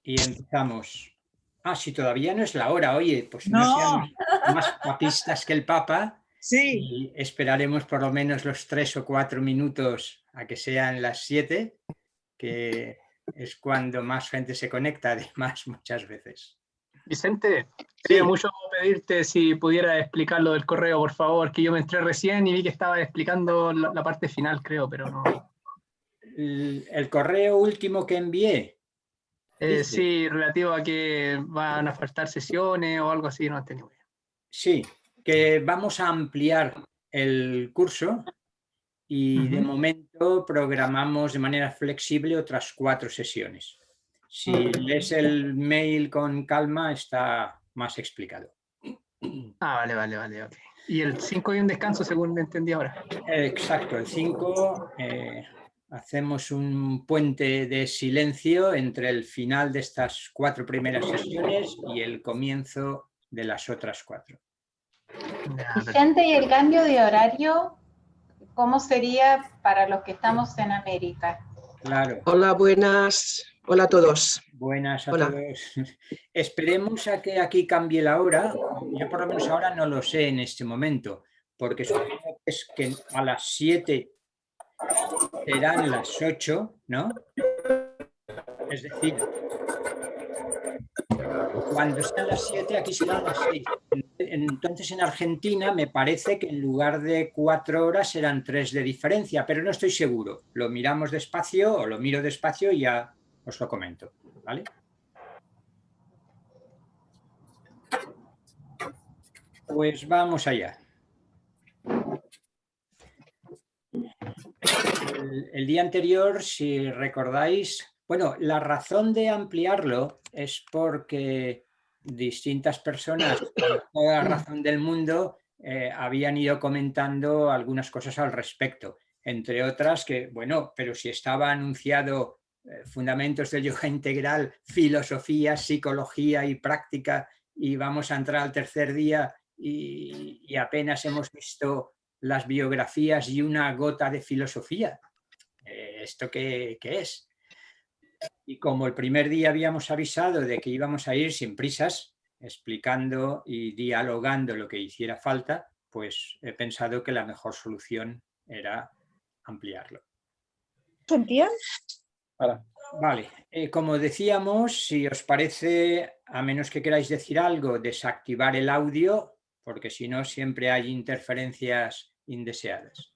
y empezamos. Ah, si todavía no es la hora, oye, pues no No. seamos más papistas que el Papa. Sí. Y esperaremos por lo menos los 3 o 4 minutos a que sean las 7, que es cuando más gente se conecta, además, muchas veces. Vicente, Sí. quería mucho pedirte si pudiera explicar lo del correo, por favor, que yo me entré recién y vi que estaba explicando la parte final, creo, pero no. El correo último que envié. Sí, relativo a que van a faltar sesiones o algo así, no entendí muy bien. Sí, que vamos a ampliar el curso y de momento programamos de manera flexible otras 4 sesiones. Si lees el mail con calma, está más explicado. Ah, vale, ok. Y el 5 hay un descanso, según entendí ahora. Exacto, el 5 hacemos un puente de silencio entre el final de estas 4 primeras sesiones y el comienzo de las otras 4. Vicente, ¿y el cambio de horario cómo sería para los que estamos en América? Claro. Hola, buenas. Hola a todos. Buenas a Hola. todos. Esperemos a que aquí cambie la hora. Yo por lo menos ahora no lo sé en este momento, porque supongo que es que a las 7 serán las 8, ¿no? Es decir, cuando sean las 7 aquí serán las 6. Entonces en Argentina me parece que en lugar de 4 horas serán 3 de diferencia, pero no estoy seguro. Lo miramos despacio o lo miro despacio y ya os lo comento, ¿vale? Pues vamos allá. El día anterior, si recordáis, bueno, la razón de ampliarlo es porque distintas personas, con toda la razón del mundo, habían ido comentando algunas cosas al respecto. Entre otras que, bueno, pero si estaba anunciado fundamentos del yoga integral, filosofía, psicología y práctica, y vamos a entrar al tercer día y apenas hemos visto las biografías y una gota de filosofía. ¿Esto qué es? Y como el primer día habíamos avisado de que íbamos a ir sin prisas, explicando y dialogando lo que hiciera falta, pues he pensado que la mejor solución era ampliarlo. ¿Sentían? Vale, como decíamos, si os parece, a menos que queráis decir algo, desactivar el audio, porque si no siempre hay interferencias indeseadas.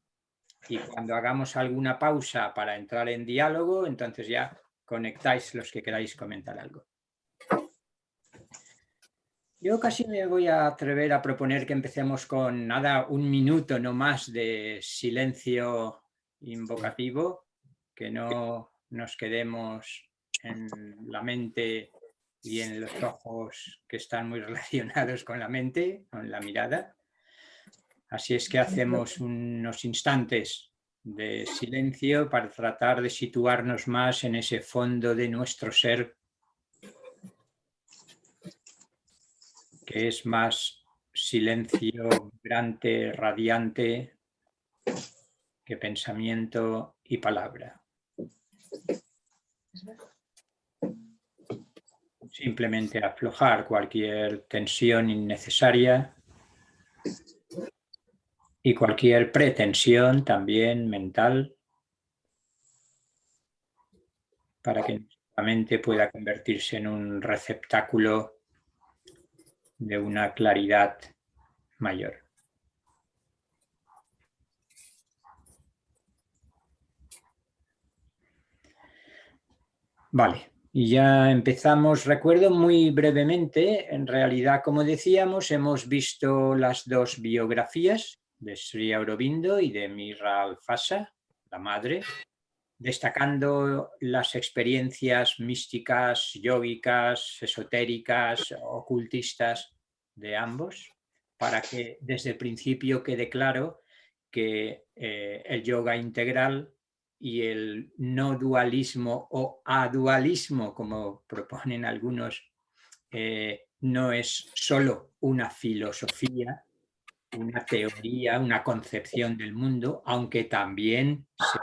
Y cuando hagamos alguna pausa para entrar en diálogo, entonces ya conectáis los que queráis comentar algo. Yo casi me voy a atrever a proponer que empecemos con nada, 1 minuto no más de silencio invocativo, que no nos quedemos en la mente y en los ojos que están muy relacionados con la mente, con la mirada. Así es que hacemos unos instantes de silencio para tratar de situarnos más en ese fondo de nuestro ser, que es más silencio vibrante, radiante, que pensamiento y palabra. Simplemente aflojar cualquier tensión innecesaria y cualquier pretensión también mental, para que nuestra mente pueda convertirse en un receptáculo de una claridad mayor. Vale, y ya empezamos. Recuerdo muy brevemente, en realidad, como decíamos, hemos visto las 2 biografías de Sri Aurobindo y de Mira Alfasa, la madre, destacando las experiencias místicas, yógicas, esotéricas, ocultistas de ambos, para que desde el principio quede claro que el yoga integral y el no dualismo o adualismo, como proponen algunos, no es solo una filosofía, una teoría, una concepción del mundo, aunque también se...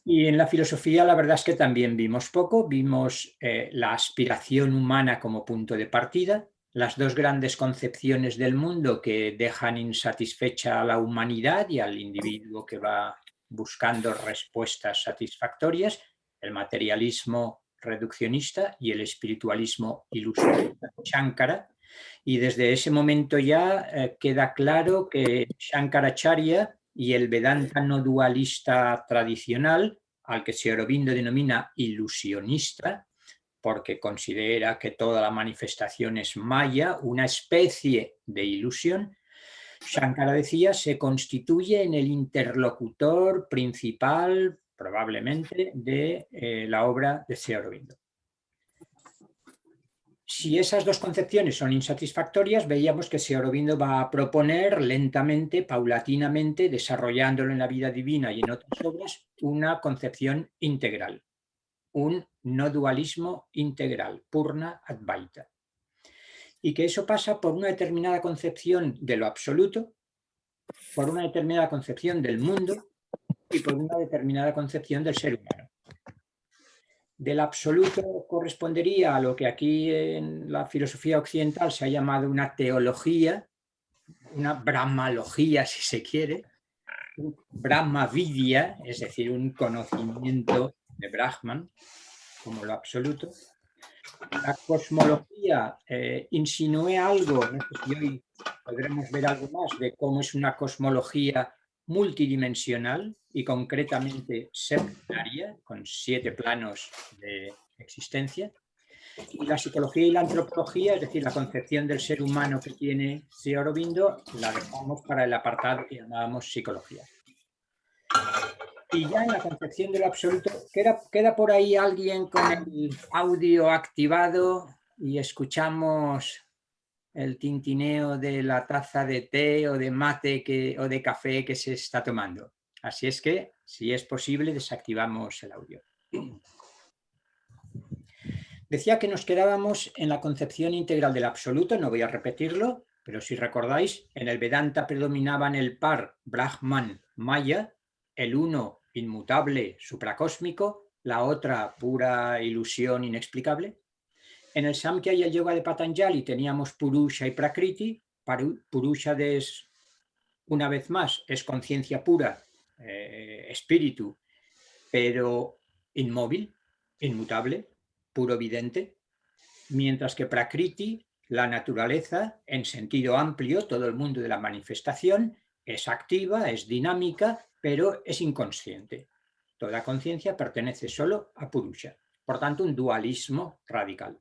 Y en la filosofía la verdad es que también vimos poco, vimos la aspiración humana como punto de partida, las dos grandes concepciones del mundo que dejan insatisfecha a la humanidad y al individuo que va buscando respuestas satisfactorias, el materialismo reduccionista y el espiritualismo ilusionista, Shankara. Y desde ese momento ya queda claro que Shankaracharya y el Vedanta no dualista tradicional, al que Sri Aurobindo denomina ilusionista, porque considera que toda la manifestación es maya, una especie de ilusión, Shankara decía, se constituye en el interlocutor principal, probablemente, de la obra de Sri Aurobindo. Si esas dos concepciones son insatisfactorias, veíamos que Sri Aurobindo va a proponer lentamente, paulatinamente, desarrollándolo en la vida divina y en otras obras, una concepción integral, un no dualismo integral, Purna Advaita. Y que eso pasa por una determinada concepción de lo absoluto, por una determinada concepción del mundo y por una determinada concepción del ser humano. Del absoluto correspondería a lo que aquí en la filosofía occidental se ha llamado una teología, una brahmalogía si se quiere, un brahmavidya, es decir, un conocimiento de Brahman como lo absoluto. La cosmología insinué algo, no sé si hoy podremos ver algo más de cómo es una cosmología multidimensional y concretamente septenaria, con 7 planos de existencia. Y la psicología y la antropología, es decir, la concepción del ser humano que tiene Sri Aurobindo, la dejamos para el apartado que llamábamos psicología. Y ya en la concepción de lo absoluto, queda por ahí alguien con el audio activado y escuchamos el tintineo de la taza de té o de mate o de café que se está tomando. Así es que, si es posible, desactivamos el audio. Decía que nos quedábamos en la concepción integral del absoluto, no voy a repetirlo, pero si recordáis, en el Vedanta predominaban el par Brahman-Maya, el uno inmutable, supracósmico, la otra pura ilusión inexplicable. En el Samkhya y el Yoga de Patanjali teníamos Purusha y Prakriti. Purusha es, una vez más, es conciencia pura, espíritu, pero inmóvil, inmutable, puro vidente, mientras que Prakriti, la naturaleza, en sentido amplio, todo el mundo de la manifestación, es activa, es dinámica, pero es inconsciente. Toda conciencia pertenece solo a Purusha. Por tanto, un dualismo radical.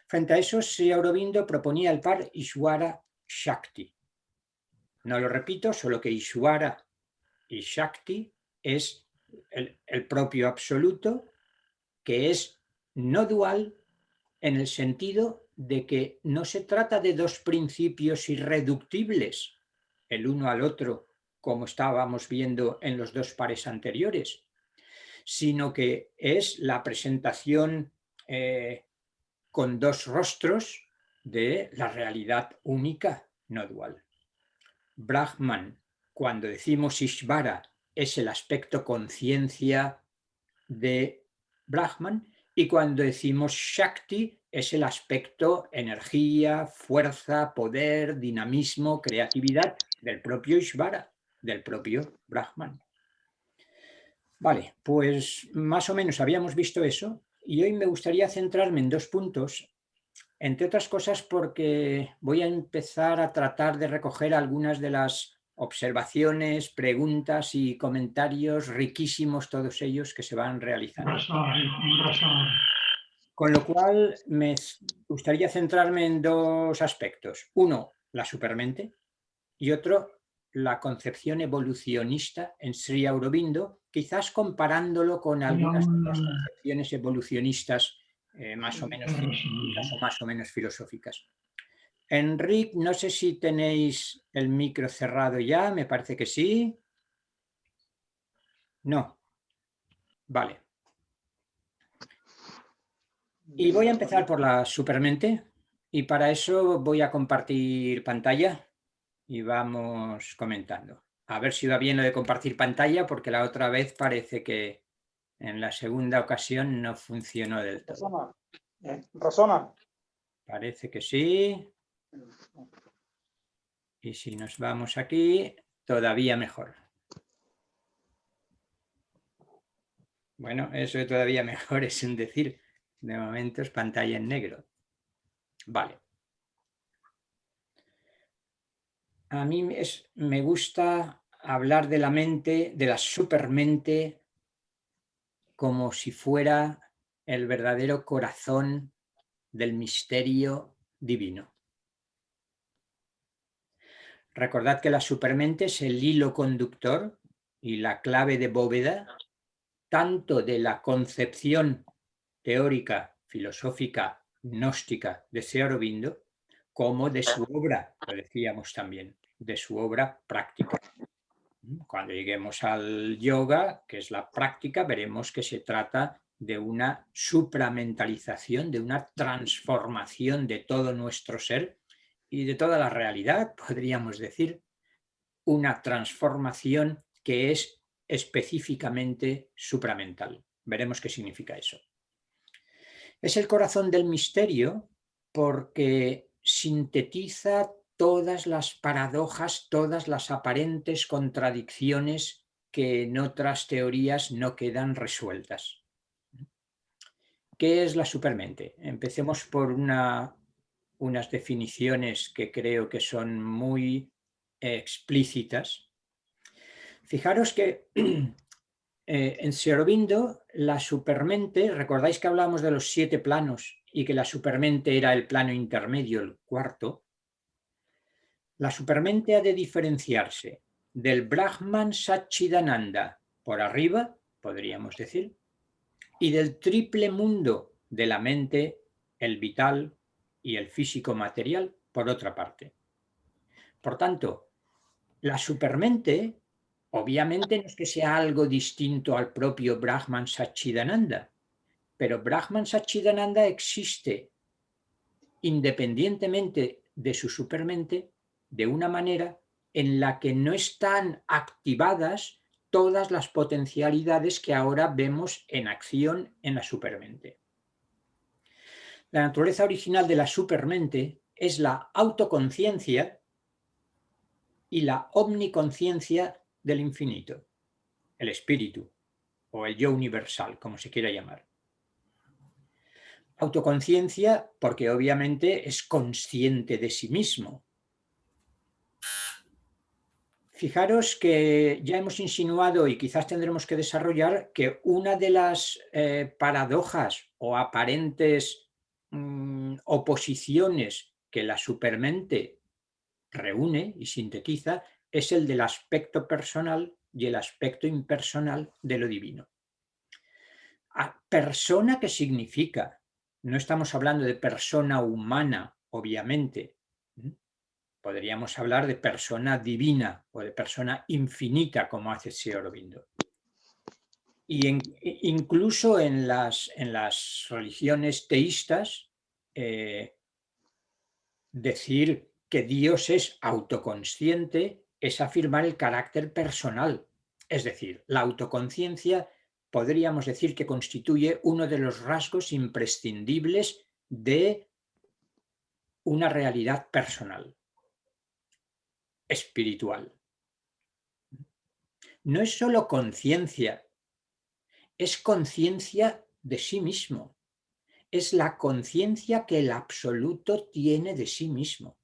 Frente a eso, Sri Aurobindo proponía el par Ishvara-Shakti. No lo repito, solo que Ishvara y Shakti es el propio absoluto, que es no dual en el sentido de que no se trata de dos principios irreductibles, el uno al otro, como estábamos viendo en los dos pares anteriores, sino que es la presentación con dos rostros de la realidad única, no dual. Brahman, cuando decimos Ishvara, es el aspecto conciencia de Brahman, y cuando decimos Shakti es el aspecto energía, fuerza, poder, dinamismo, creatividad del propio Ishvara, del propio Brahman. Vale, pues más o menos habíamos visto eso y hoy me gustaría centrarme en 2 puntos, entre otras cosas porque voy a empezar a tratar de recoger algunas de las observaciones, preguntas y comentarios riquísimos, todos ellos que se van realizando. Con lo cual me gustaría centrarme en 2 aspectos. Uno, la supermente, y otro, la concepción evolucionista en Sri Aurobindo, quizás comparándolo con algunas otras concepciones evolucionistas más o menos científicas o más o menos filosóficas. Enric, no sé si tenéis el micro cerrado ya, me parece que sí. No. Vale. Y voy a empezar por la supermente y para eso voy a compartir pantalla y vamos comentando. A ver si va bien lo de compartir pantalla, porque la otra vez parece que en la segunda ocasión no funcionó del todo. Rosona. Parece que sí. Y si nos vamos aquí, todavía mejor. Bueno, eso de todavía mejor es un decir. De momento es pantalla en negro. Vale. A mí me gusta hablar de la mente, de la supermente, como si fuera el verdadero corazón del misterio divino. Recordad que la supermente es el hilo conductor y la clave de bóveda, tanto de la concepción teórica, filosófica, gnóstica de Sri Aurobindo, como de su obra, lo decíamos también, de su obra práctica. Cuando lleguemos al yoga, que es la práctica, veremos que se trata de una supramentalización, de una transformación de todo nuestro ser y de toda la realidad, podríamos decir, una transformación que es específicamente supramental. Veremos qué significa eso. Es el corazón del misterio porque sintetiza todas las paradojas, todas las aparentes contradicciones que en otras teorías no quedan resueltas. ¿Qué es la supermente? Empecemos por unas definiciones que creo que son muy explícitas. Fijaros que en Sri Aurobindo la supermente, recordáis que hablábamos de los 7 planos y que la supermente era el plano intermedio, el cuarto. La supermente ha de diferenciarse del Brahman Satchidananda por arriba, podríamos decir, y del triple mundo de la mente, el vital y el físico material por otra parte. Por tanto, la supermente obviamente no es que sea algo distinto al propio Brahman Satchidananda, pero Brahman Satchidananda existe independientemente de su supermente de una manera en la que no están activadas todas las potencialidades que ahora vemos en acción en la supermente. La naturaleza original de la supermente es la autoconciencia y la omniconciencia del infinito, el espíritu o el yo universal, como se quiera llamar. Autoconciencia porque obviamente es consciente de sí mismo. Fijaros que ya hemos insinuado y quizás tendremos que desarrollar que una de las paradojas o aparentes oposiciones que la supermente reúne y sintetiza es el del aspecto personal y el aspecto impersonal de lo divino. ¿Persona qué significa? No estamos hablando de persona humana, obviamente. Podríamos hablar de persona divina o de persona infinita, como hace Sri Aurobindo. Y incluso en las religiones teístas, decir que Dios es autoconsciente es afirmar el carácter personal. Es decir, la autoconciencia podríamos decir que constituye uno de los rasgos imprescindibles de una realidad personal, espiritual. No es solo conciencia, es conciencia de sí mismo. Es la conciencia que el absoluto tiene de sí mismo.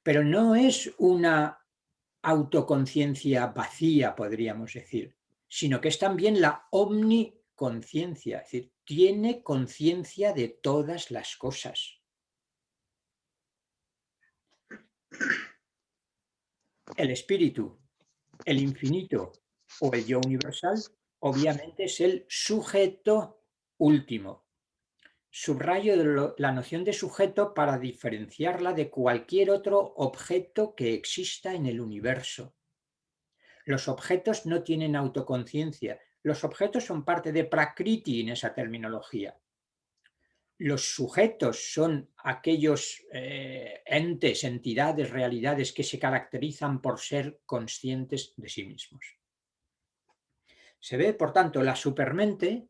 Pero no es una autoconciencia vacía, podríamos decir, sino que es también la omniconciencia, es decir, tiene conciencia de todas las cosas. El espíritu, el infinito o el yo universal, obviamente es el sujeto último. Subrayo la noción de sujeto para diferenciarla de cualquier otro objeto que exista en el universo. Los objetos no tienen autoconciencia. Los objetos son parte de Prakriti en esa terminología. los sujetos son aquellos entes, entidades, realidades que se caracterizan por ser conscientes de sí mismos. Se ve, por tanto, la supermente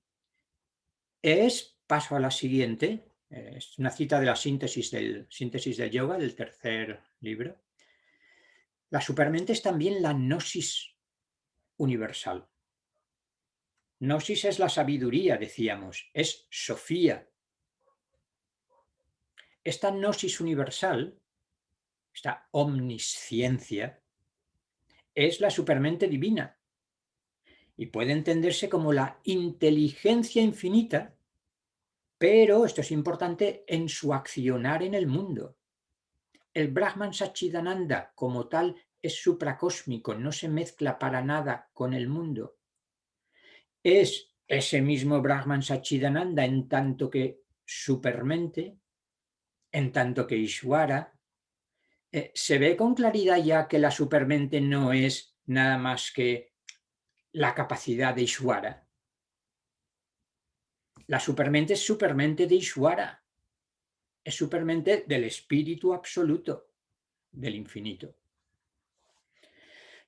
es, paso a la siguiente, es una cita de la Síntesis del Yoga, del tercer libro. La supermente es también la gnosis universal. Gnosis es la sabiduría, decíamos, es Sofía. Esta gnosis universal, esta omnisciencia, es la supermente divina y puede entenderse como la inteligencia infinita, pero, esto es importante, en su accionar en el mundo. El Brahman Satchidananda como tal es supracósmico, no se mezcla para nada con el mundo. Es ese mismo Brahman Satchidananda en tanto que supermente, en tanto que Ishvara. Se ve con claridad ya que la supermente no es nada más que la capacidad de Ishvara. La supermente es supermente de Ishvara. Es supermente del espíritu absoluto, del infinito.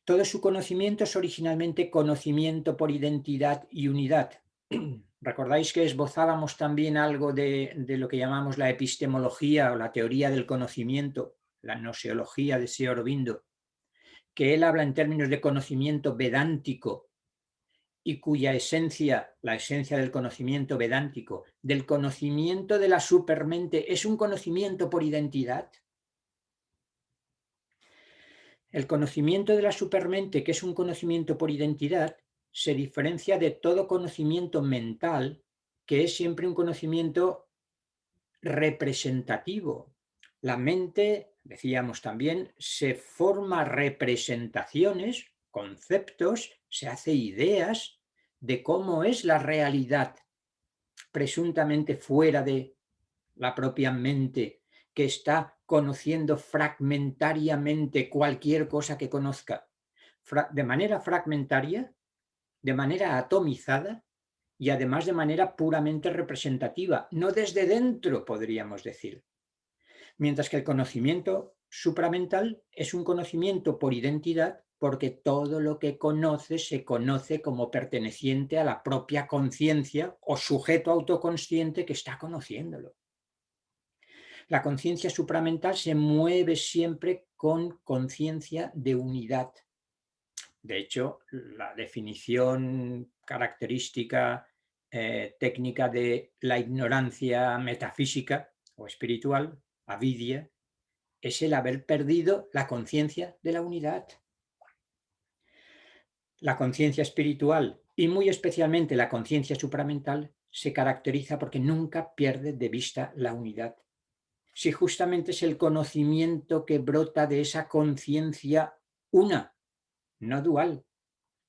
Todo su conocimiento es originalmente conocimiento por identidad y unidad. ¿Recordáis que esbozábamos también algo de lo que llamamos la epistemología o la teoría del conocimiento, la gnoseología de Sri Aurobindo, que él habla en términos de conocimiento vedántico y cuya esencia, la esencia del conocimiento vedántico, del conocimiento de la supermente, es un conocimiento por identidad? El conocimiento de la supermente, que es un conocimiento por identidad, se diferencia de todo conocimiento mental, que es siempre un conocimiento representativo. La mente, decíamos también, se forma representaciones, conceptos, se hace ideas de cómo es la realidad presuntamente fuera de la propia mente, que está conociendo fragmentariamente cualquier cosa que conozca, de manera fragmentaria, de manera atomizada y además de manera puramente representativa, no desde dentro, podríamos decir. Mientras que el conocimiento supramental es un conocimiento por identidad, porque todo lo que conoce se conoce como perteneciente a la propia conciencia o sujeto autoconsciente que está conociéndolo. La conciencia supramental se mueve siempre con conciencia de unidad. De hecho, la definición característica técnica de la ignorancia metafísica o espiritual, avidya, es el haber perdido la conciencia de la unidad. La conciencia espiritual y muy especialmente la conciencia supramental se caracteriza porque nunca pierde de vista la unidad. Si justamente es el conocimiento que brota de esa conciencia una, no dual,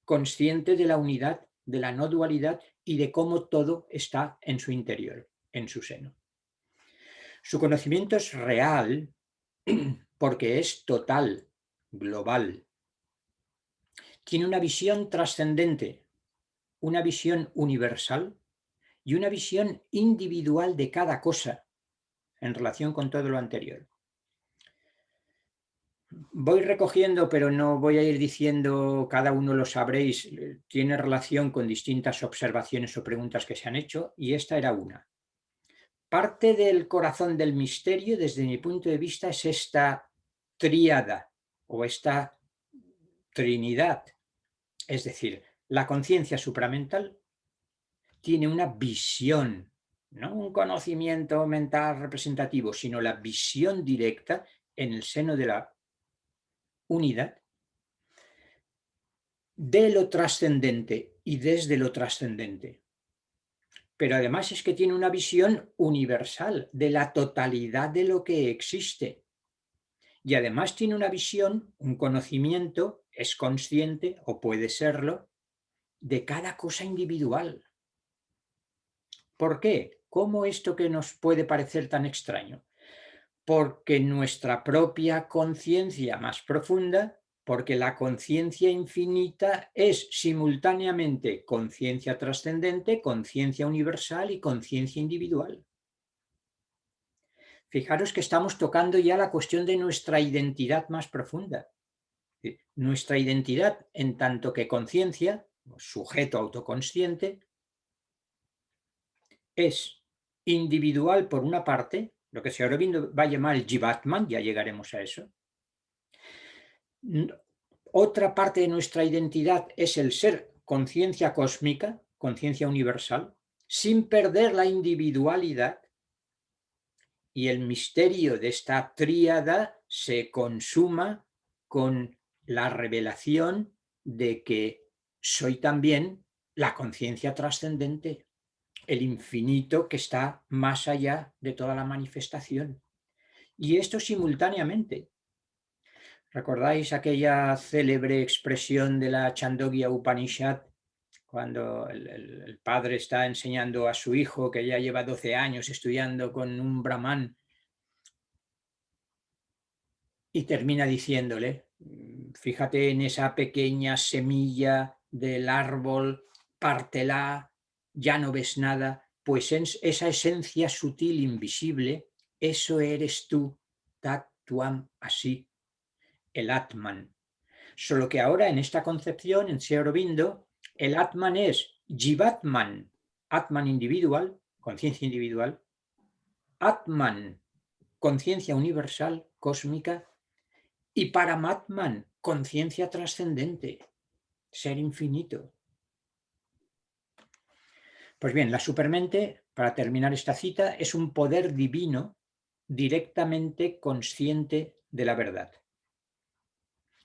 consciente de la unidad, de la no dualidad y de cómo todo está en su interior, en su seno. Su conocimiento es real porque es total, global. Tiene una visión trascendente, una visión universal y una visión individual de cada cosa en relación con todo lo anterior. Voy recogiendo, pero no voy a ir diciendo, cada uno lo sabréis, tiene relación con distintas observaciones o preguntas que se han hecho, y esta era una. Parte del corazón del misterio, desde mi punto de vista, es esta tríada o esta trinidad. Es decir, la conciencia supramental tiene una visión, no un conocimiento mental representativo, sino la visión directa en el seno de la unidad de lo trascendente y desde lo trascendente. Pero además es que tiene una visión universal de la totalidad de lo que existe. Y además tiene una visión, un conocimiento, es consciente o puede serlo, de cada cosa individual. ¿Por qué? ¿Cómo esto que nos puede parecer tan extraño? Porque nuestra propia conciencia más profunda, porque la conciencia infinita es simultáneamente conciencia trascendente, conciencia universal y conciencia individual. fijaros que estamos tocando ya la cuestión de nuestra identidad más profunda. Nuestra identidad en tanto que conciencia, sujeto autoconsciente, es individual por una parte, lo que Sri Aurobindo va a llamar el Jivatman, ya llegaremos a eso. Otra parte de nuestra identidad es el ser conciencia cósmica, conciencia universal, sin perder la individualidad, y el misterio de esta tríada se consuma con la revelación de que soy también la conciencia trascendente, el infinito que está más allá de toda la manifestación. Y esto simultáneamente. ¿Recordáis aquella célebre expresión de la Chandogya Upanishad, cuando el padre está enseñando a su hijo, que ya lleva 12 años estudiando con un brahman, y termina diciéndole, fíjate en esa pequeña semilla del árbol, pártela, ya no ves nada, pues esa esencia sutil, invisible, eso eres tú, tat tuam así, el Atman. Solo que ahora en esta concepción, en Sri Aurobindo, el Atman es Jivatman, Atman individual, conciencia individual, Atman, conciencia universal, cósmica, y Paramatman, conciencia trascendente, ser infinito. Pues bien, la supermente, para terminar esta cita, es un poder divino directamente consciente de la verdad.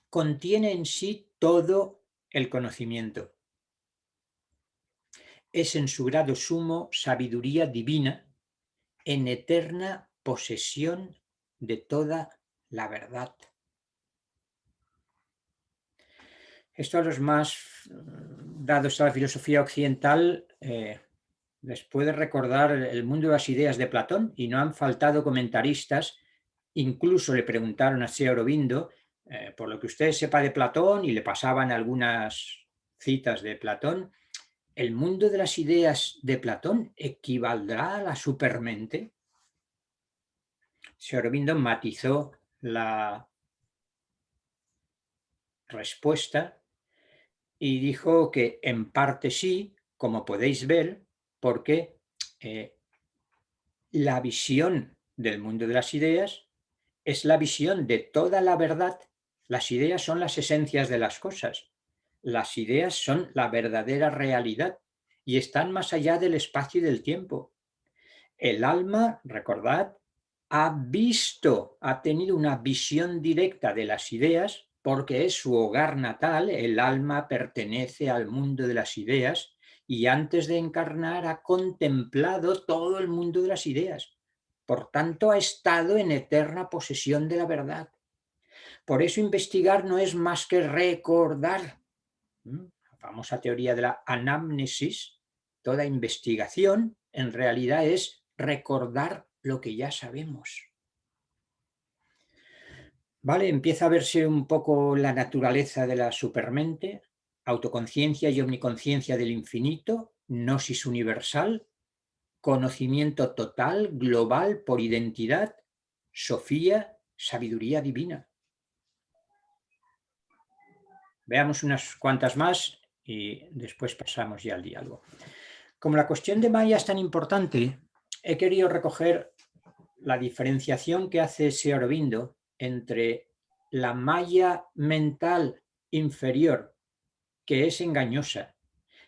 Contiene en sí todo el conocimiento. Es en su grado sumo sabiduría divina en eterna posesión de toda la verdad. Esto a los más dados a la filosofía occidental les puede recordar el mundo de las ideas de Platón, y no han faltado comentaristas, incluso le preguntaron a Sri Aurobindo por lo que usted sepa de Platón, y le pasaban algunas citas de Platón. ¿El mundo de las ideas de Platón equivaldrá a la supermente? Sri Aurobindo matizó la respuesta y dijo que en parte sí, como podéis ver, porque la visión del mundo de las ideas es la visión de toda la verdad. Las ideas son las esencias de las cosas. Las ideas son la verdadera realidad y están más allá del espacio y del tiempo. El alma, recordad, ha tenido una visión directa de las ideas porque es su hogar natal. El alma pertenece al mundo de las ideas y antes de encarnar ha contemplado todo el mundo de las ideas. Por tanto, ha estado en eterna posesión de la verdad. Por eso investigar no es más que recordar. La famosa teoría de la anamnesis, toda investigación en realidad es recordar lo que ya sabemos. Vale, empieza a verse un poco la naturaleza de la supermente, autoconciencia y omniconciencia del infinito, gnosis universal, conocimiento total, global, por identidad, sofía, sabiduría divina. Veamos unas cuantas más y después pasamos ya al diálogo. Como la cuestión de Maya es tan importante, he querido recoger la diferenciación que hace Sri Aurobindo entre la Maya mental inferior, que es engañosa,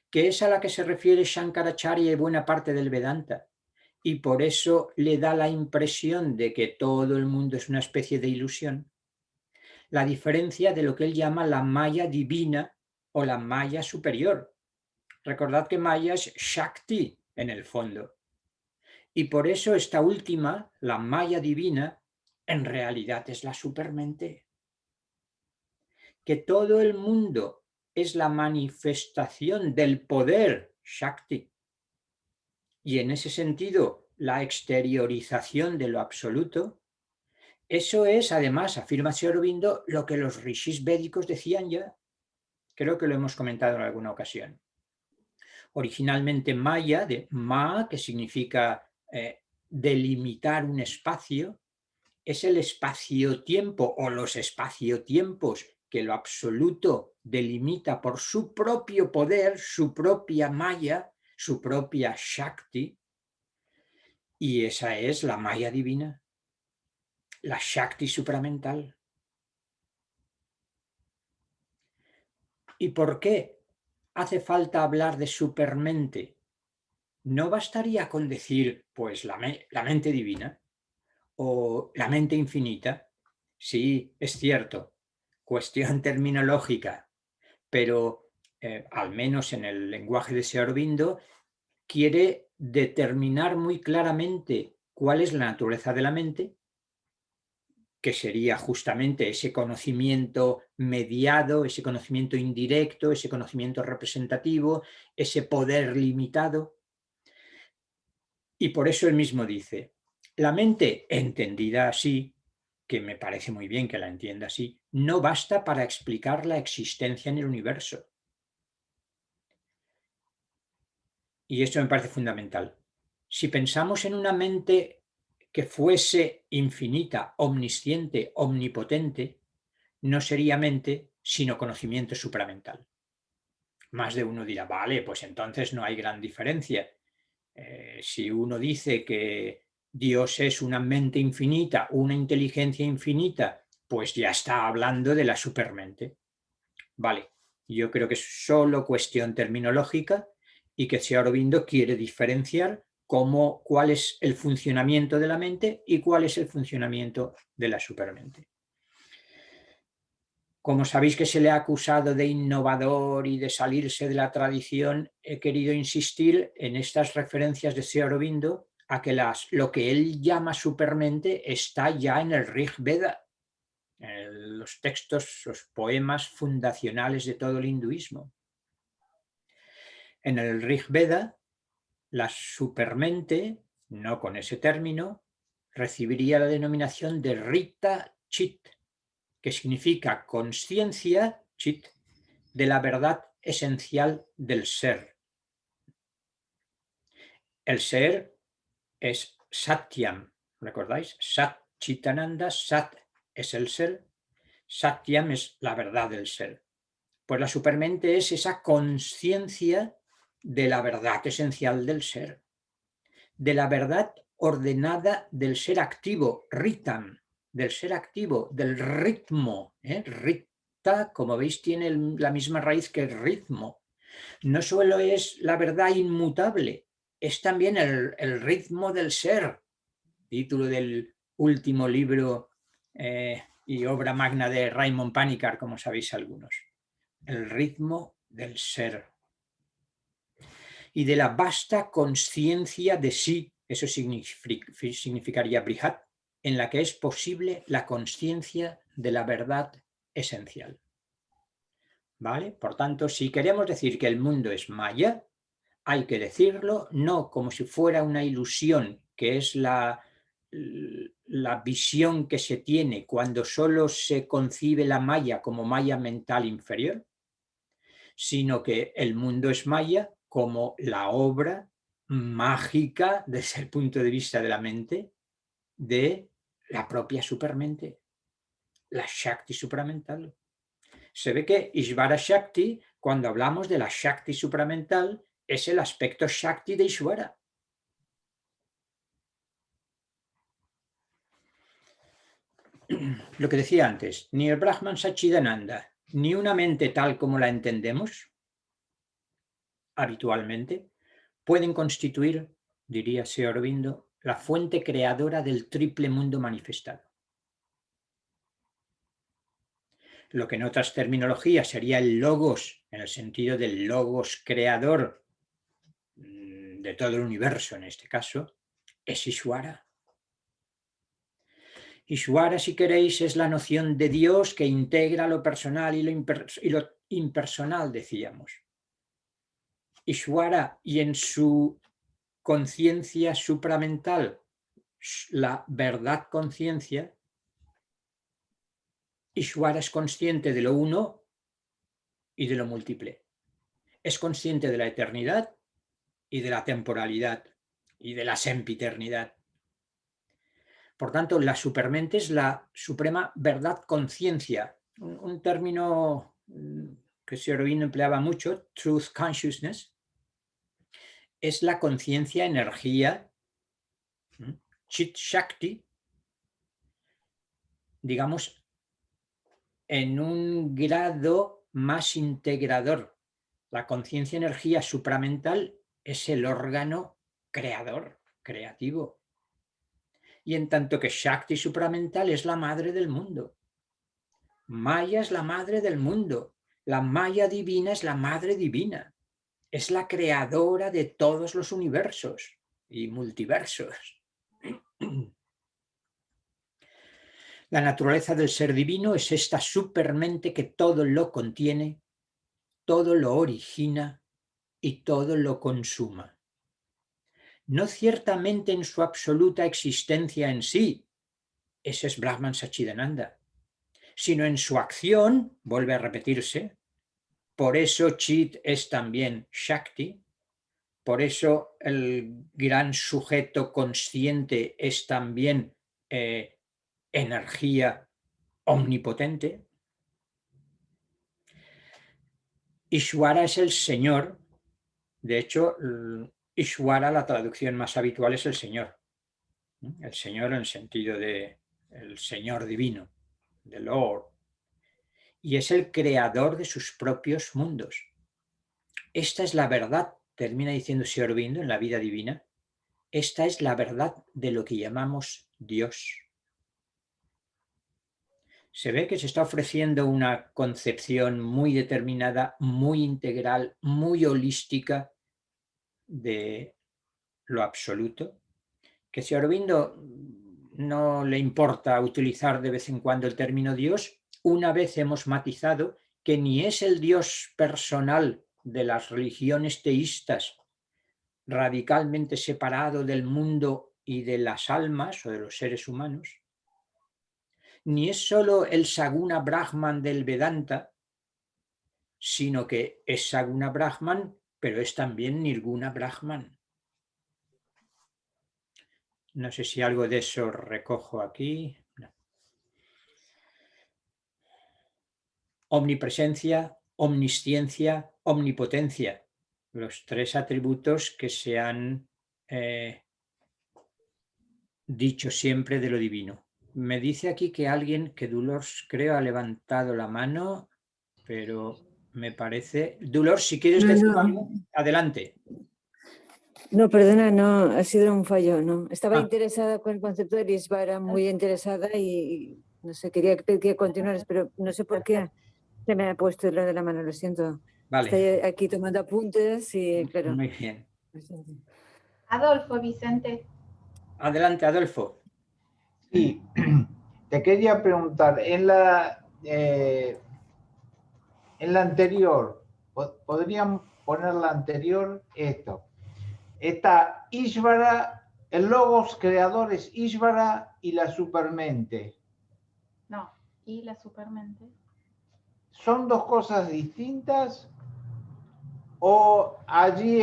que es a la que se refiere Shankaracharya y buena parte del Vedanta, y por eso le da la impresión de que todo el mundo es una especie de ilusión. La diferencia de lo que él llama la Maya divina o la Maya superior. Recordad que Maya es Shakti en el fondo. Y por eso esta última, la Maya divina, en realidad es la supermente. Que todo el mundo es la manifestación del poder Shakti. Y en ese sentido, la exteriorización de lo absoluto. Eso es, además, afirma Sri Aurobindo, lo que los rishis védicos decían ya. Creo que lo hemos comentado en alguna ocasión. Originalmente Maya, de Ma, que significa delimitar un espacio, es el espacio-tiempo o los espacio-tiempos que lo absoluto delimita por su propio poder, su propia maya, su propia Shakti, y esa es la maya divina, la Shakti supramental. ¿Y por qué hace falta hablar de supermente? ¿No bastaría con decir, pues, la mente divina o la mente infinita? Sí, es cierto, cuestión terminológica, pero al menos en el lenguaje de Sri Aurobindo quiere determinar muy claramente cuál es la naturaleza de la mente, que sería justamente ese conocimiento mediado, ese conocimiento indirecto, ese conocimiento representativo, ese poder limitado. Y por eso él mismo dice, la mente entendida así, que me parece muy bien que la entienda así, no basta para explicar la existencia en el universo. Y esto me parece fundamental. Si pensamos en una mente que fuese infinita, omnisciente, omnipotente, no sería mente, sino conocimiento supramental. Más de uno dirá, vale, pues entonces no hay gran diferencia. Si uno dice que Dios es una mente infinita, una inteligencia infinita, pues ya está hablando de la supermente. Vale, yo creo que es solo cuestión terminológica y que Sri Aurobindo quiere diferenciar cuál es el funcionamiento de la mente y cuál es el funcionamiento de la supermente. Como sabéis que se le ha acusado de innovador y de salirse de la tradición, he querido insistir en estas referencias de Sri Aurobindo a que lo que él llama supermente está ya en el Rig Veda, en los textos, los poemas fundacionales de todo el hinduismo. En el Rig Veda, la supermente, no con ese término, recibiría la denominación de Rita Chit, que significa consciencia, chit, de la verdad esencial del ser. El ser es Satyam, ¿recordáis? Sat Chitananda, Sat es el ser, Satyam es la verdad del ser. Pues la supermente es esa consciencia de la verdad esencial del ser, de la verdad ordenada del ser activo, Ritam, del ser activo, del ritmo. Rita, como veis, tiene la misma raíz que el ritmo. No solo es la verdad inmutable, es también el ritmo del ser, título del último libro y obra magna de Raymond Panikkar, como sabéis algunos. El ritmo del ser. Y de la vasta conciencia de sí, eso significaría Brihat, en la que es posible la conciencia de la verdad esencial. ¿Vale? Por tanto, si queremos decir que el mundo es maya, hay que decirlo no como si fuera una ilusión, que es la visión que se tiene cuando solo se concibe la maya como maya mental inferior, sino que el mundo es maya como la obra mágica desde el punto de vista de la mente de la propia supermente, la Shakti supramental. Se ve que Ishvara Shakti, cuando hablamos de la Shakti supramental, es el aspecto Shakti de Ishvara. Lo que decía antes, ni el Brahman Sachidananda, ni una mente tal como la entendemos habitualmente, pueden constituir, diría Sri Aurobindo, la fuente creadora del triple mundo manifestado. Lo que en otras terminologías sería el logos, en el sentido del logos creador de todo el universo en este caso, es Ishvara. Ishvara, si queréis, es la noción de Dios que integra lo personal y lo impersonal, decíamos. Ishvara, y en su conciencia supramental, la verdad conciencia, Ishvara es consciente de lo uno y de lo múltiple. Es consciente de la eternidad y de la temporalidad y de la sempiternidad. Por tanto, la supermente es la suprema verdad conciencia, un término que Sri Aurobindo empleaba mucho, truth consciousness, es la conciencia, energía, Chit Shakti, digamos, en un grado más integrador. La conciencia, energía supramental es el órgano creador, creativo. Y en tanto que Shakti supramental es la madre del mundo. Maya es la madre del mundo. La Maya divina es la madre divina. Es la creadora de todos los universos y multiversos. La naturaleza del ser divino es esta supermente que todo lo contiene, todo lo origina y todo lo consuma. No ciertamente en su absoluta existencia en sí, ese es Brahman Sachidananda, sino en su acción, vuelve a repetirse, por eso Chit es también Shakti, por eso el gran sujeto consciente es también energía omnipotente. Ishvara es el Señor, de hecho, Ishvara, la traducción más habitual es el Señor en el sentido de el Señor divino, the Lord, y es el creador de sus propios mundos. Esta es la verdad, termina diciendo Sri Aurobindo en la vida divina, esta es la verdad de lo que llamamos Dios. Se ve que se está ofreciendo una concepción muy determinada, muy integral, muy holística de lo absoluto, que si a Aurobindo no le importa utilizar de vez en cuando el término Dios, una vez hemos matizado que ni es el Dios personal de las religiones teístas radicalmente separado del mundo y de las almas o de los seres humanos, ni es solo el Saguna Brahman del Vedanta, sino que es Saguna Brahman, pero es también Nirguna Brahman. No sé si algo de eso recojo aquí. No. Omnipresencia, omnisciencia, omnipotencia. Los tres atributos que se han dicho siempre de lo divino. Me dice aquí que alguien, que Dolores creo ha levantado la mano, pero me parece... Dolores, si quieres decir algo, adelante. No, perdona, no, ha sido un fallo, no. Estaba interesada con el concepto de Ishvara, muy interesada y no sé, quería que continuaras, pero no sé por qué se me ha puesto lo de la mano, lo siento. Vale. Estoy aquí tomando apuntes y claro. Muy bien. Adolfo, Vicente. Adelante, Adolfo. Sí, te quería preguntar, en la anterior, ¿podrían poner la anterior esto? Está Ishvara, el logos creador es Ishvara y la supermente. No, ¿y la supermente? ¿Son dos cosas distintas? ¿O allí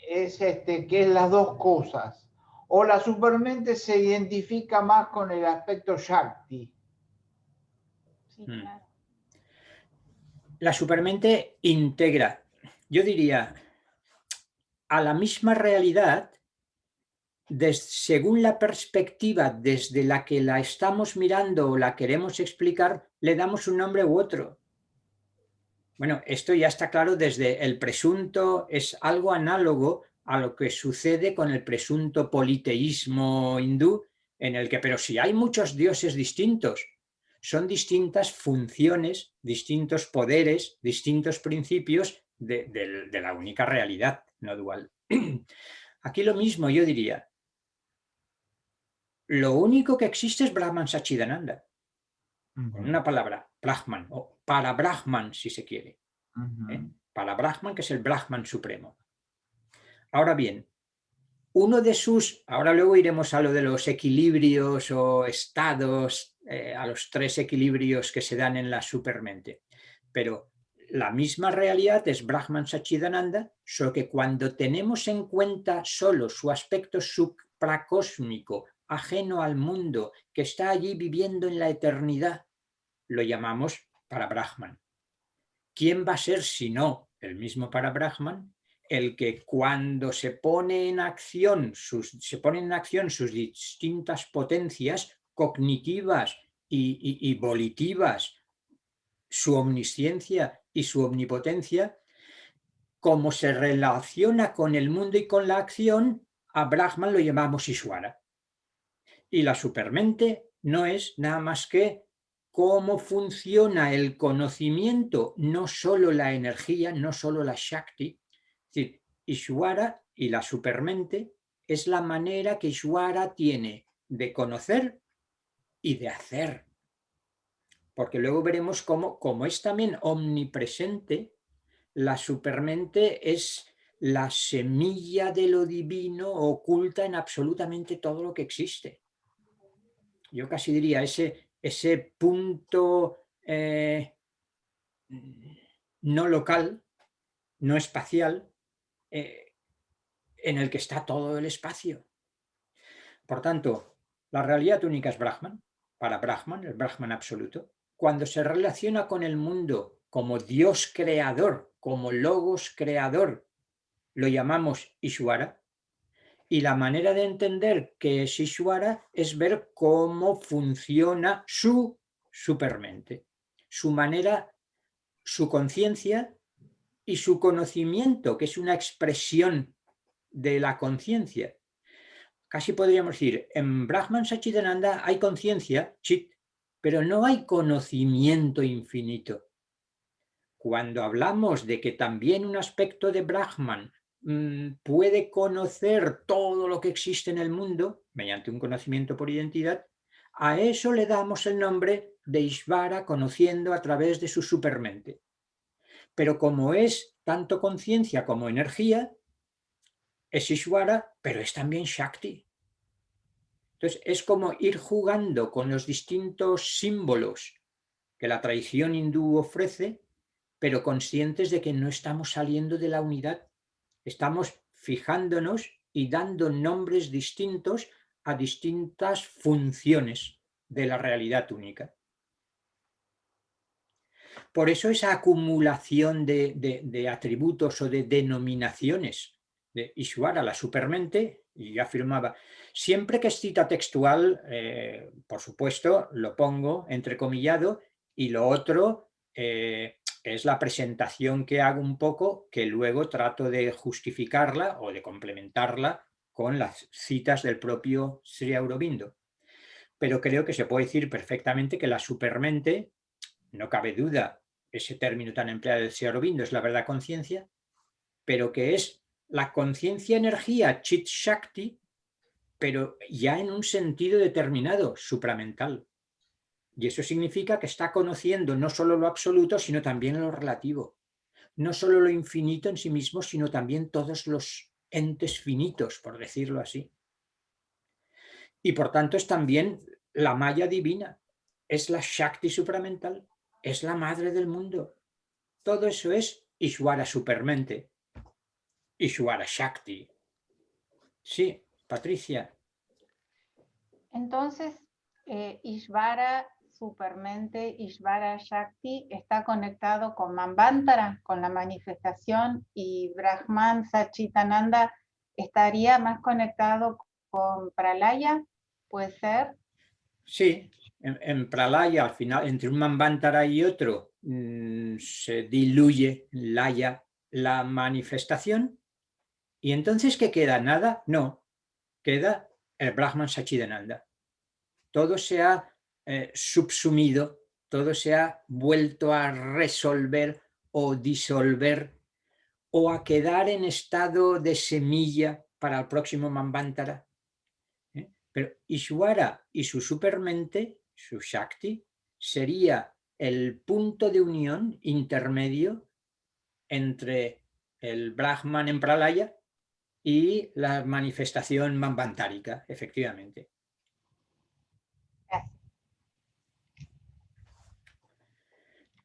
es que es las dos cosas? ¿O la supermente se identifica más con el aspecto Shakti? Sí, claro. La supermente integra, yo diría, a la misma realidad, según la perspectiva desde la que la estamos mirando o la queremos explicar, le damos un nombre u otro. Bueno, esto ya está claro desde el presunto, es algo análogo a lo que sucede con el presunto politeísmo hindú, en el que, pero si hay muchos dioses distintos, son distintas funciones, distintos poderes, distintos principios de la única realidad, no dual. Aquí lo mismo yo diría. Lo único que existe es Brahman Sachidananda. Con una palabra, Brahman, o para Brahman, si se quiere. Para Brahman, que es el Brahman supremo. Ahora bien, uno de sus, ahora luego iremos a lo de los equilibrios o estados, a los tres equilibrios que se dan en la supermente. Pero la misma realidad es Brahman Sachidananda, solo que cuando tenemos en cuenta solo su aspecto supracósmico ajeno al mundo, que está allí viviendo en la eternidad, lo llamamos Parabrahman. ¿Quién va a ser si no el mismo Parabrahman? El que cuando se ponen en acción sus distintas potencias cognitivas y volitivas, su omnisciencia y su omnipotencia, como se relaciona con el mundo y con la acción, a Brahman lo llamamos Ishvara. Y la supermente no es nada más que cómo funciona el conocimiento, no solo la energía, no solo la Shakti. Es decir, Ishvara y la supermente es la manera que Ishvara tiene de conocer y de hacer. Porque luego veremos cómo, como es también omnipresente, la supermente es la semilla de lo divino oculta en absolutamente todo lo que existe. Yo casi diría ese punto no local, no espacial, en el que está todo el espacio. Por tanto, la realidad única es Brahman, para Brahman, el Brahman absoluto. Cuando se relaciona con el mundo como Dios creador, como Logos creador, lo llamamos Ishvara. Y la manera de entender que es Ishvara es ver cómo funciona su supermente, su manera, su conciencia y su conocimiento, que es una expresión de la conciencia. Casi podríamos decir, en Brahman Satchidananda hay conciencia, chit, pero no hay conocimiento infinito. Cuando hablamos de que también un aspecto de Brahman puede conocer todo lo que existe en el mundo mediante un conocimiento por identidad, a eso le damos el nombre de Ishvara, conociendo a través de su supermente. Pero como es tanto conciencia como energía, es Ishvara, pero es también Shakti. Entonces es como ir jugando con los distintos símbolos que la tradición hindú ofrece, pero conscientes de que no estamos saliendo de la unidad. Estamos fijándonos y dando nombres distintos a distintas funciones de la realidad única. Por eso esa acumulación de atributos o de denominaciones de Ishvara, la supermente, y yo afirmaba, siempre que es cita textual, por supuesto, lo pongo entrecomillado, y lo otro es la presentación que hago un poco, que luego trato de justificarla o de complementarla con las citas del propio Sri Aurobindo. Pero creo que se puede decir perfectamente que la supermente, no cabe duda, ese término tan empleado del Sri Aurobindo es la verdad conciencia, pero que es la conciencia energía Chit Shakti, pero ya en un sentido determinado, supramental. Y eso significa que está conociendo no solo lo absoluto, sino también lo relativo. No solo lo infinito en sí mismo, sino también todos los entes finitos, por decirlo así. Y por tanto es también la Maya divina, es la Shakti supramental, es la madre del mundo. Todo eso es Ishvara supermente, Ishvara Shakti. Sí, Patricia. Entonces, Ishvara supermente, Ishvara Shakti, está conectado con Manvantara, con la manifestación, y Brahman Satchitananda estaría más conectado con Pralaya, ¿puede ser? Sí, en Pralaya, al final, entre un Manvantara y otro, se diluye Laya, la manifestación, y entonces ¿qué queda? ¿Nada? No, queda el Brahman Satchidananda. Todo se ha subsumido, todo se ha vuelto a resolver o disolver o a quedar en estado de semilla para el próximo Manvantara. Pero Ishvara y su supermente, su Shakti, sería el punto de unión intermedio entre el Brahman en Pralaya y la manifestación manvantárica, efectivamente.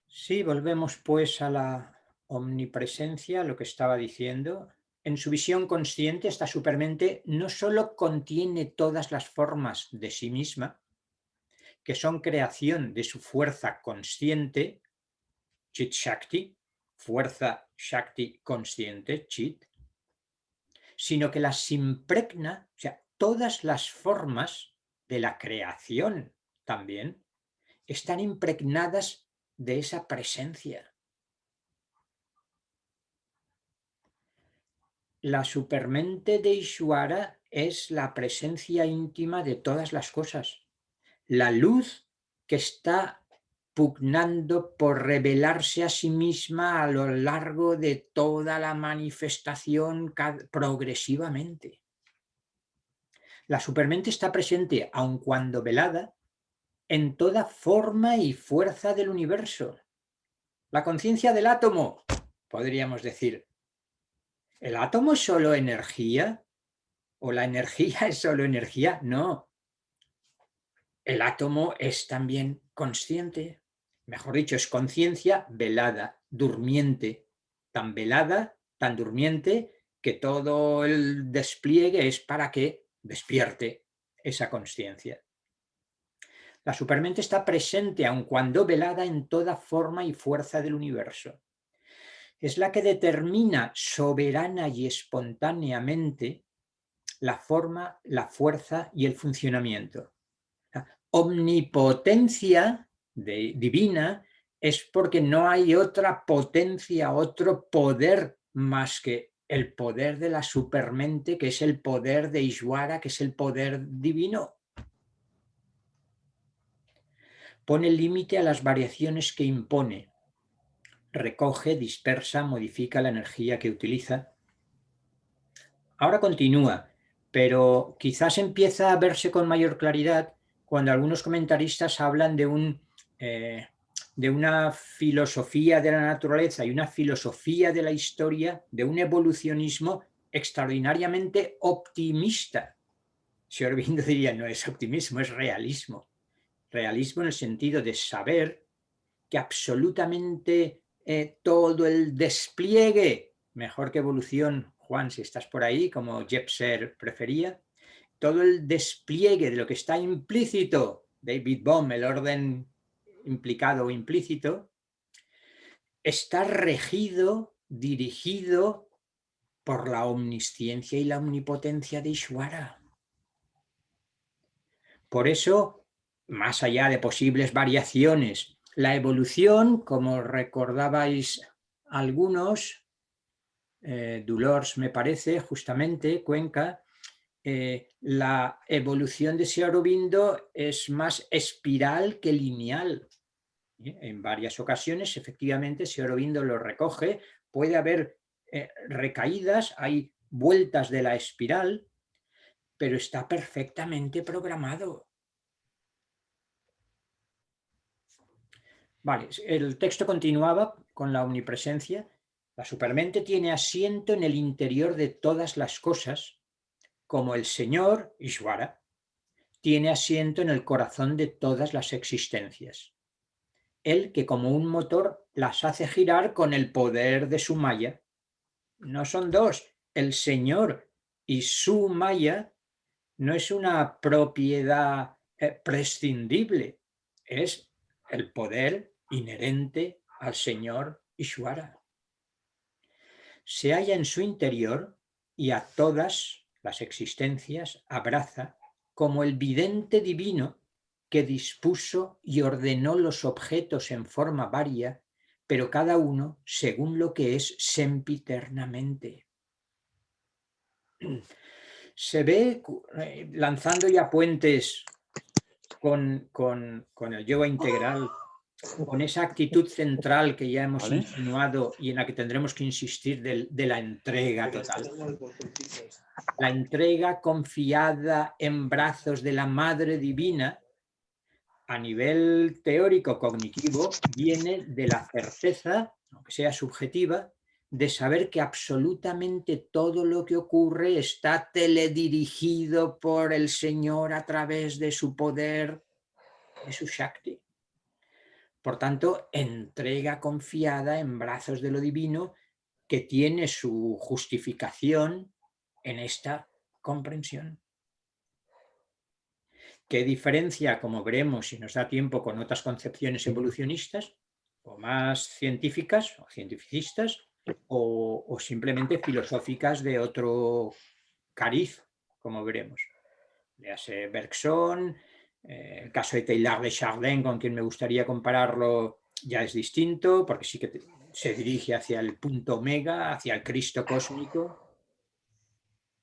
Sí, volvemos pues a la omnipresencia, lo que estaba diciendo. en su visión consciente, esta supermente no solo contiene todas las formas de sí misma, que son creación de su fuerza consciente, Chit Shakti, fuerza Shakti consciente, Chit, sino que las impregna, o sea, todas las formas de la creación también están impregnadas de esa presencia. La supermente de Ishvara es la presencia íntima de todas las cosas, la luz que está pugnando por revelarse a sí misma a lo largo de toda la manifestación progresivamente. La supermente está presente, aun cuando velada, en toda forma y fuerza del universo. La conciencia del átomo, podríamos decir, ¿el átomo es solo energía? ¿O la energía es solo energía? No. El átomo es también consciente. Mejor dicho, es conciencia velada, durmiente. Tan velada, tan durmiente, que todo el despliegue es para que despierte esa conciencia. La supermente está presente, aun cuando velada, en toda forma y fuerza del universo. Es la que determina soberana y espontáneamente la forma, la fuerza y el funcionamiento. La omnipotencia divina es porque no hay otra potencia, otro poder más que el poder de la supermente, que es el poder de Ishvara, que es el poder divino. Pone límite a las variaciones que impone. Recoge, dispersa, modifica la energía que utiliza. Ahora continúa, pero quizás empieza a verse con mayor claridad cuando algunos comentaristas hablan de una filosofía de la naturaleza y una filosofía de la historia, de un evolucionismo extraordinariamente optimista. Si Aurobindo diría, no es optimismo, es realismo. Realismo en el sentido de saber que absolutamente todo el despliegue, mejor que evolución, Juan, si estás por ahí, como Jepser prefería, todo el despliegue de lo que está implícito, David Bohm, el orden implicado o implícito, está regido, dirigido por la omnisciencia y la omnipotencia de Ishvara. Por eso, más allá de posibles variaciones, la evolución, como recordabais algunos, Dolors me parece, justamente, Cuenca, la evolución de Sri Aurobindo es más espiral que lineal. En varias ocasiones, efectivamente, Sri Aurobindo lo recoge, puede haber recaídas, hay vueltas de la espiral, pero está perfectamente programado. Vale, el texto continuaba con la omnipresencia. La supermente tiene asiento en el interior de todas las cosas, como el Señor, Ishvara, tiene asiento en el corazón de todas las existencias. Él que como un motor las hace girar con el poder de su maya. No son dos, el Señor y su maya no es una propiedad prescindible, es el poder inherente al Señor Ishvara. Se halla en su interior y a todas las existencias abraza como el vidente divino que dispuso y ordenó los objetos en forma varia, pero cada uno según lo que es sempiternamente. Se ve, lanzando ya puentes con el yoga integral, con esa actitud central que ya hemos insinuado y en la que tendremos que insistir de la entrega total. La entrega confiada en brazos de la Madre Divina, a nivel teórico cognitivo, viene de la certeza, aunque sea subjetiva, de saber que absolutamente todo lo que ocurre está teledirigido por el Señor a través de su poder, de su Shakti. Por tanto, entrega confiada en brazos de lo divino que tiene su justificación en esta comprensión. ¿Qué diferencia, como veremos si nos da tiempo, con otras concepciones evolucionistas o más científicas o cientificistas o simplemente filosóficas de otro cariz, como veremos? Léase Bergson, el caso de Teilhard de Chardin, con quien me gustaría compararlo, ya es distinto, porque sí que se dirige hacia el punto omega, hacia el Cristo cósmico,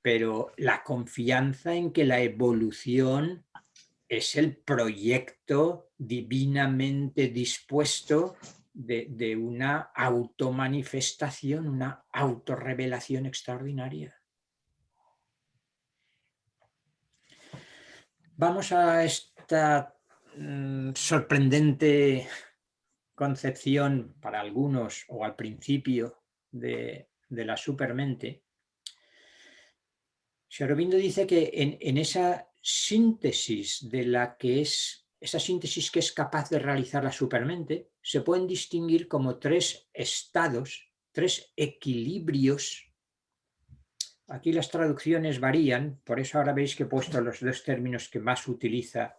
pero la confianza en que la evolución es el proyecto divinamente dispuesto de una automanifestación, una autorrevelación extraordinaria. Vamos a esta sorprendente concepción para algunos, o al principio, de la supermente. Sri Aurobindo dice que en esa síntesis de la que es, esa síntesis que es capaz de realizar la supermente, se pueden distinguir como tres estados, tres equilibrios. Aquí las traducciones varían, por eso ahora veis que he puesto los dos términos que más utiliza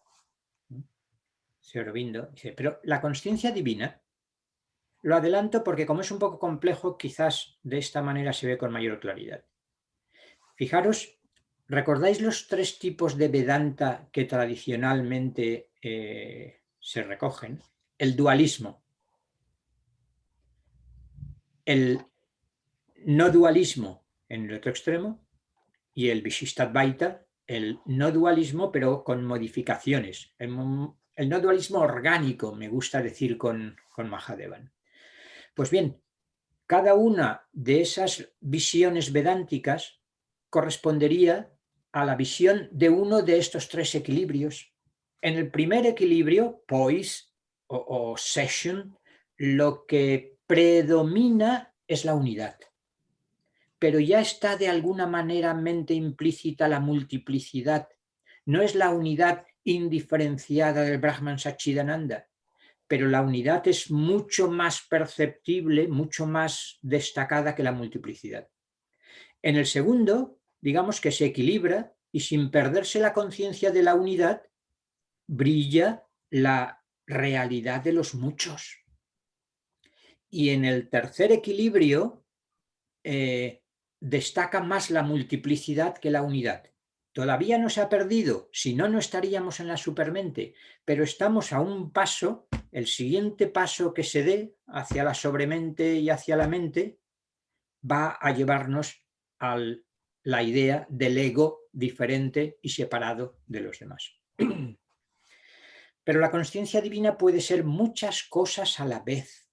Sri Aurobindo. Dice, pero la consciencia divina, lo adelanto porque como es un poco complejo, quizás de esta manera se ve con mayor claridad. Fijaros, ¿recordáis los tres tipos de Vedanta que tradicionalmente se recogen? El dualismo, el no dualismo en el otro extremo y el Vishishtadvaita, el no dualismo pero con modificaciones, el no dualismo orgánico, me gusta decir con Mahadevan. Pues bien, cada una de esas visiones vedánticas correspondería a la visión de uno de estos tres equilibrios. En el primer equilibrio, poise o session, lo que predomina es la unidad, pero ya está de alguna manera mente implícita la multiplicidad. No es la unidad indiferenciada del Brahman Satchidananda, pero la unidad es mucho más perceptible, mucho más destacada que la multiplicidad. En el segundo, digamos que se equilibra y sin perderse la conciencia de la unidad, brilla la realidad de los muchos. Y en el tercer equilibrio destaca más la multiplicidad que la unidad. Todavía no se ha perdido, si no, no estaríamos en la supermente, pero estamos a un paso, el siguiente paso que se dé hacia la sobremente y hacia la mente va a llevarnos a la idea del ego diferente y separado de los demás. Pero la consciencia divina puede ser muchas cosas a la vez.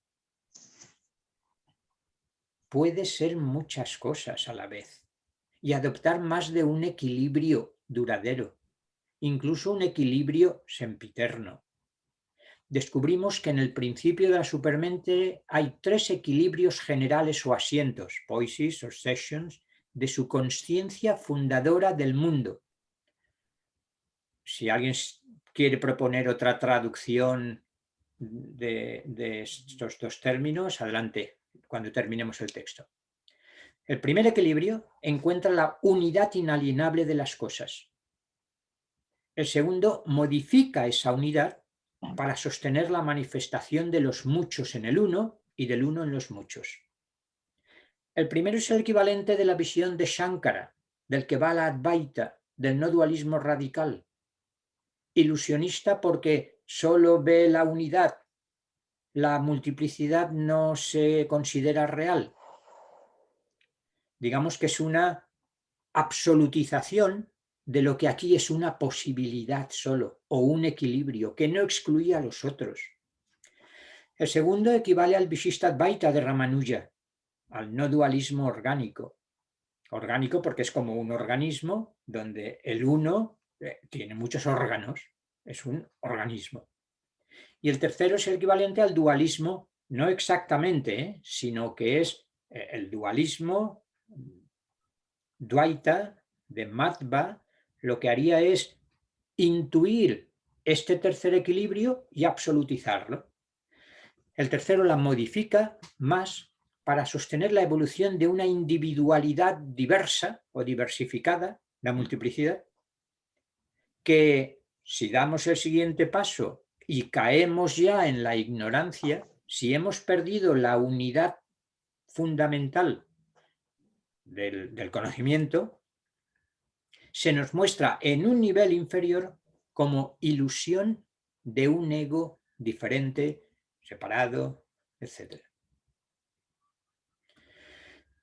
Puede ser muchas cosas a la vez y adoptar más de un equilibrio duradero, incluso un equilibrio sempiterno. Descubrimos que en el principio de la supermente hay tres equilibrios generales o asientos, poises o sessions, de su consciencia fundadora del mundo. Si alguien quiere proponer otra traducción de estos dos términos, adelante, cuando terminemos el texto. El primer equilibrio encuentra la unidad inalienable de las cosas. El segundo modifica esa unidad para sostener la manifestación de los muchos en el uno y del uno en los muchos. El primero es el equivalente de la visión de Shankara, del Kevala Advaita, del no dualismo radical. Ilusionista porque solo ve la unidad, la multiplicidad no se considera real. Digamos que es una absolutización de lo que aquí es una posibilidad solo, o un equilibrio, que no excluye a los otros. El segundo equivale al Vishishtadvaita de Ramanuja, al no dualismo orgánico. Orgánico porque es como un organismo donde el uno tiene muchos órganos, es un organismo. Y el tercero es el equivalente al dualismo, no exactamente, sino que es el dualismo Dvaita de Madhva, lo que haría es intuir este tercer equilibrio y absolutizarlo. El tercero la modifica más para sostener la evolución de una individualidad diversa o diversificada, la multiplicidad, que si damos el siguiente paso y caemos ya en la ignorancia, si hemos perdido la unidad fundamental del conocimiento, se nos muestra en un nivel inferior como ilusión de un ego diferente, separado, etc.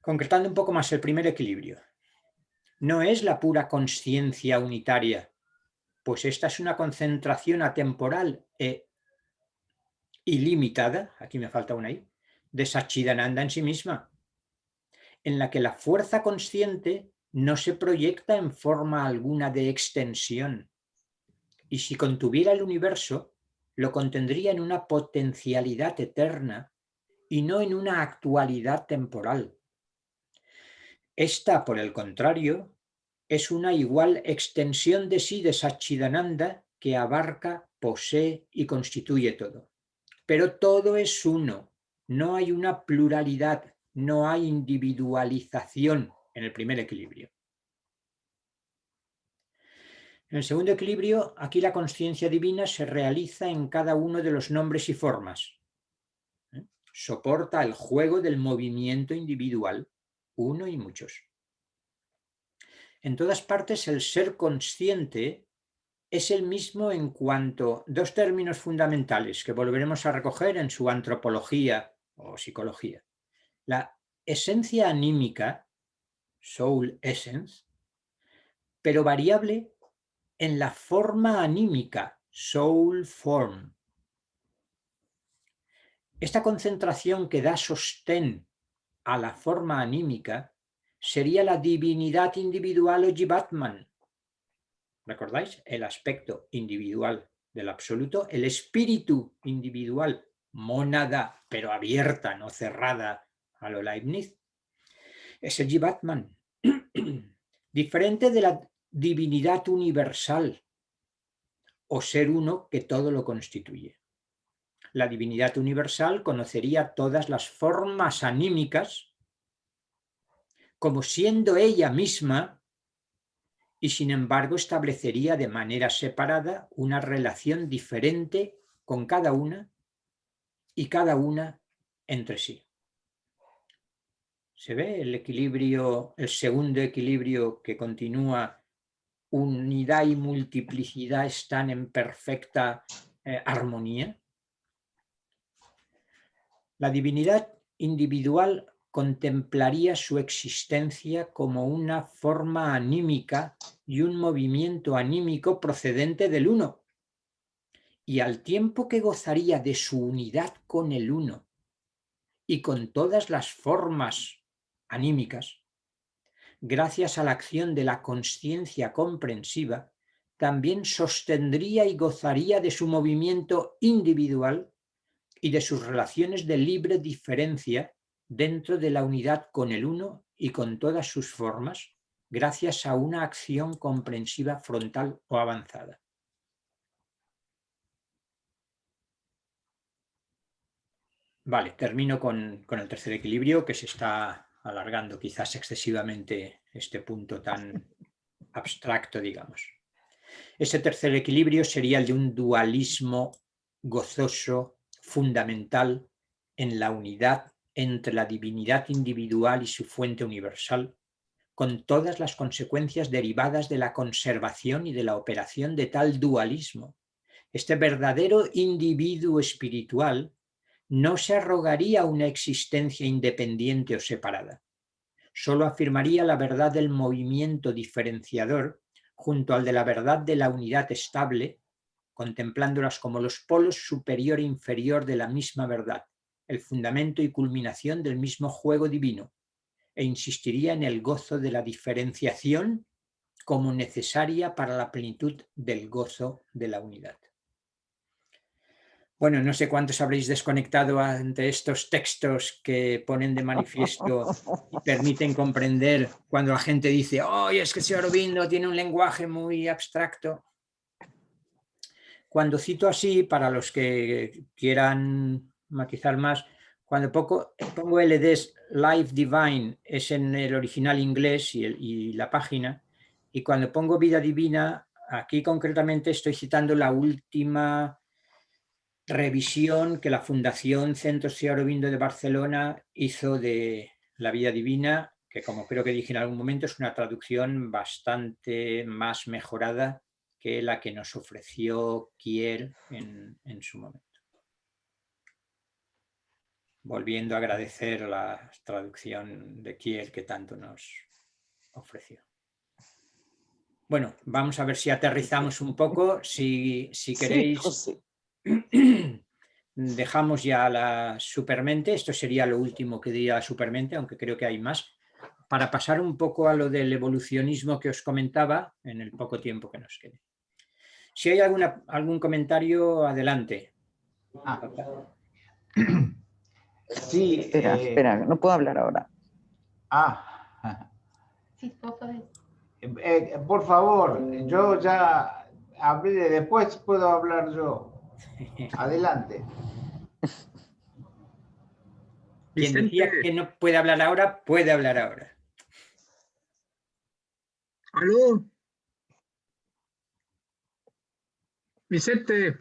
Concretando un poco más el primer equilibrio. No es la pura consciencia unitaria, pues esta es una concentración atemporal e ilimitada, aquí me falta una I, de Satchidananda en sí misma, en la que la fuerza consciente no se proyecta en forma alguna de extensión, y si contuviera el universo, lo contendría en una potencialidad eterna y no en una actualidad temporal. Esta, por el contrario, es una igual extensión de sí de Satchidananda que abarca, posee y constituye todo. Pero todo es uno, no hay una pluralidad, no hay individualización en el primer equilibrio. En el segundo equilibrio, aquí la consciencia divina se realiza en cada uno de los nombres y formas. Soporta el juego del movimiento individual, uno y muchos. En todas partes el ser consciente es el mismo en cuanto dos términos fundamentales que volveremos a recoger en su antropología o psicología. La esencia anímica, soul essence, pero variable en la forma anímica, soul form. Esta concentración que da sostén a la forma anímica sería la divinidad individual o Jivatman. ¿Recordáis? El aspecto individual del absoluto, el espíritu individual, mónada, pero abierta, no cerrada a lo Leibniz. Es el Jivatman. Diferente de la divinidad universal o ser uno que todo lo constituye. La divinidad universal conocería todas las formas anímicas como siendo ella misma y sin embargo establecería de manera separada una relación diferente con cada una y cada una entre sí. ¿Se ve el equilibrio, el segundo equilibrio que continúa? Unidad y multiplicidad están en perfecta armonía. La divinidad individual contemplaría su existencia como una forma anímica y un movimiento anímico procedente del uno, y al tiempo que gozaría de su unidad con el uno y con todas las formas anímicas, gracias a la acción de la consciencia comprensiva, también sostendría y gozaría de su movimiento individual y de sus relaciones de libre diferencia dentro de la unidad con el uno y con todas sus formas, gracias a una acción comprensiva frontal o avanzada. Vale, termino con el tercer equilibrio, que se está alargando quizás excesivamente este punto tan abstracto, digamos. Ese tercer equilibrio sería el de un dualismo gozoso, fundamental, en la unidad entre la divinidad individual y su fuente universal, con todas las consecuencias derivadas de la conservación y de la operación de tal dualismo. Este verdadero individuo espiritual no se arrogaría una existencia independiente o separada. Solo afirmaría la verdad del movimiento diferenciador junto al de la verdad de la unidad estable, contemplándolas como los polos superior e inferior de la misma verdad, el fundamento y culminación del mismo juego divino, e insistiría en el gozo de la diferenciación como necesaria para la plenitud del gozo de la unidad. Bueno, no sé cuántos habréis desconectado ante estos textos que ponen de manifiesto y permiten comprender cuando la gente dice, ¡ay, es que Sri Aurobindo tiene un lenguaje muy abstracto! Cuando cito así, para los que quieran matizar más, Cuando pongo LDS Life Divine es en el original inglés y la página, y cuando pongo Vida Divina, aquí concretamente estoy citando la última revisión que la Fundación Centro Sri Aurobindo de Barcelona hizo de la Vida Divina, que como creo que dije en algún momento es una traducción bastante más mejorada que la que nos ofreció Kier en su momento. Volviendo a agradecer la traducción de Kier que tanto nos ofreció. Bueno, vamos a ver si aterrizamos un poco. Si queréis, Sí, dejamos ya la supermente. Esto sería lo último que diría la supermente, aunque creo que hay más, para pasar un poco a lo del evolucionismo que os comentaba en el poco tiempo que nos quede. Si hay algún comentario, adelante. Sí. Espera, no puedo hablar ahora. Sí, vos podés. Por favor, yo ya hablé, después puedo hablar yo. Adelante. Quien decía que no puede hablar ahora, puede hablar ahora. ¿Aló? Vicente.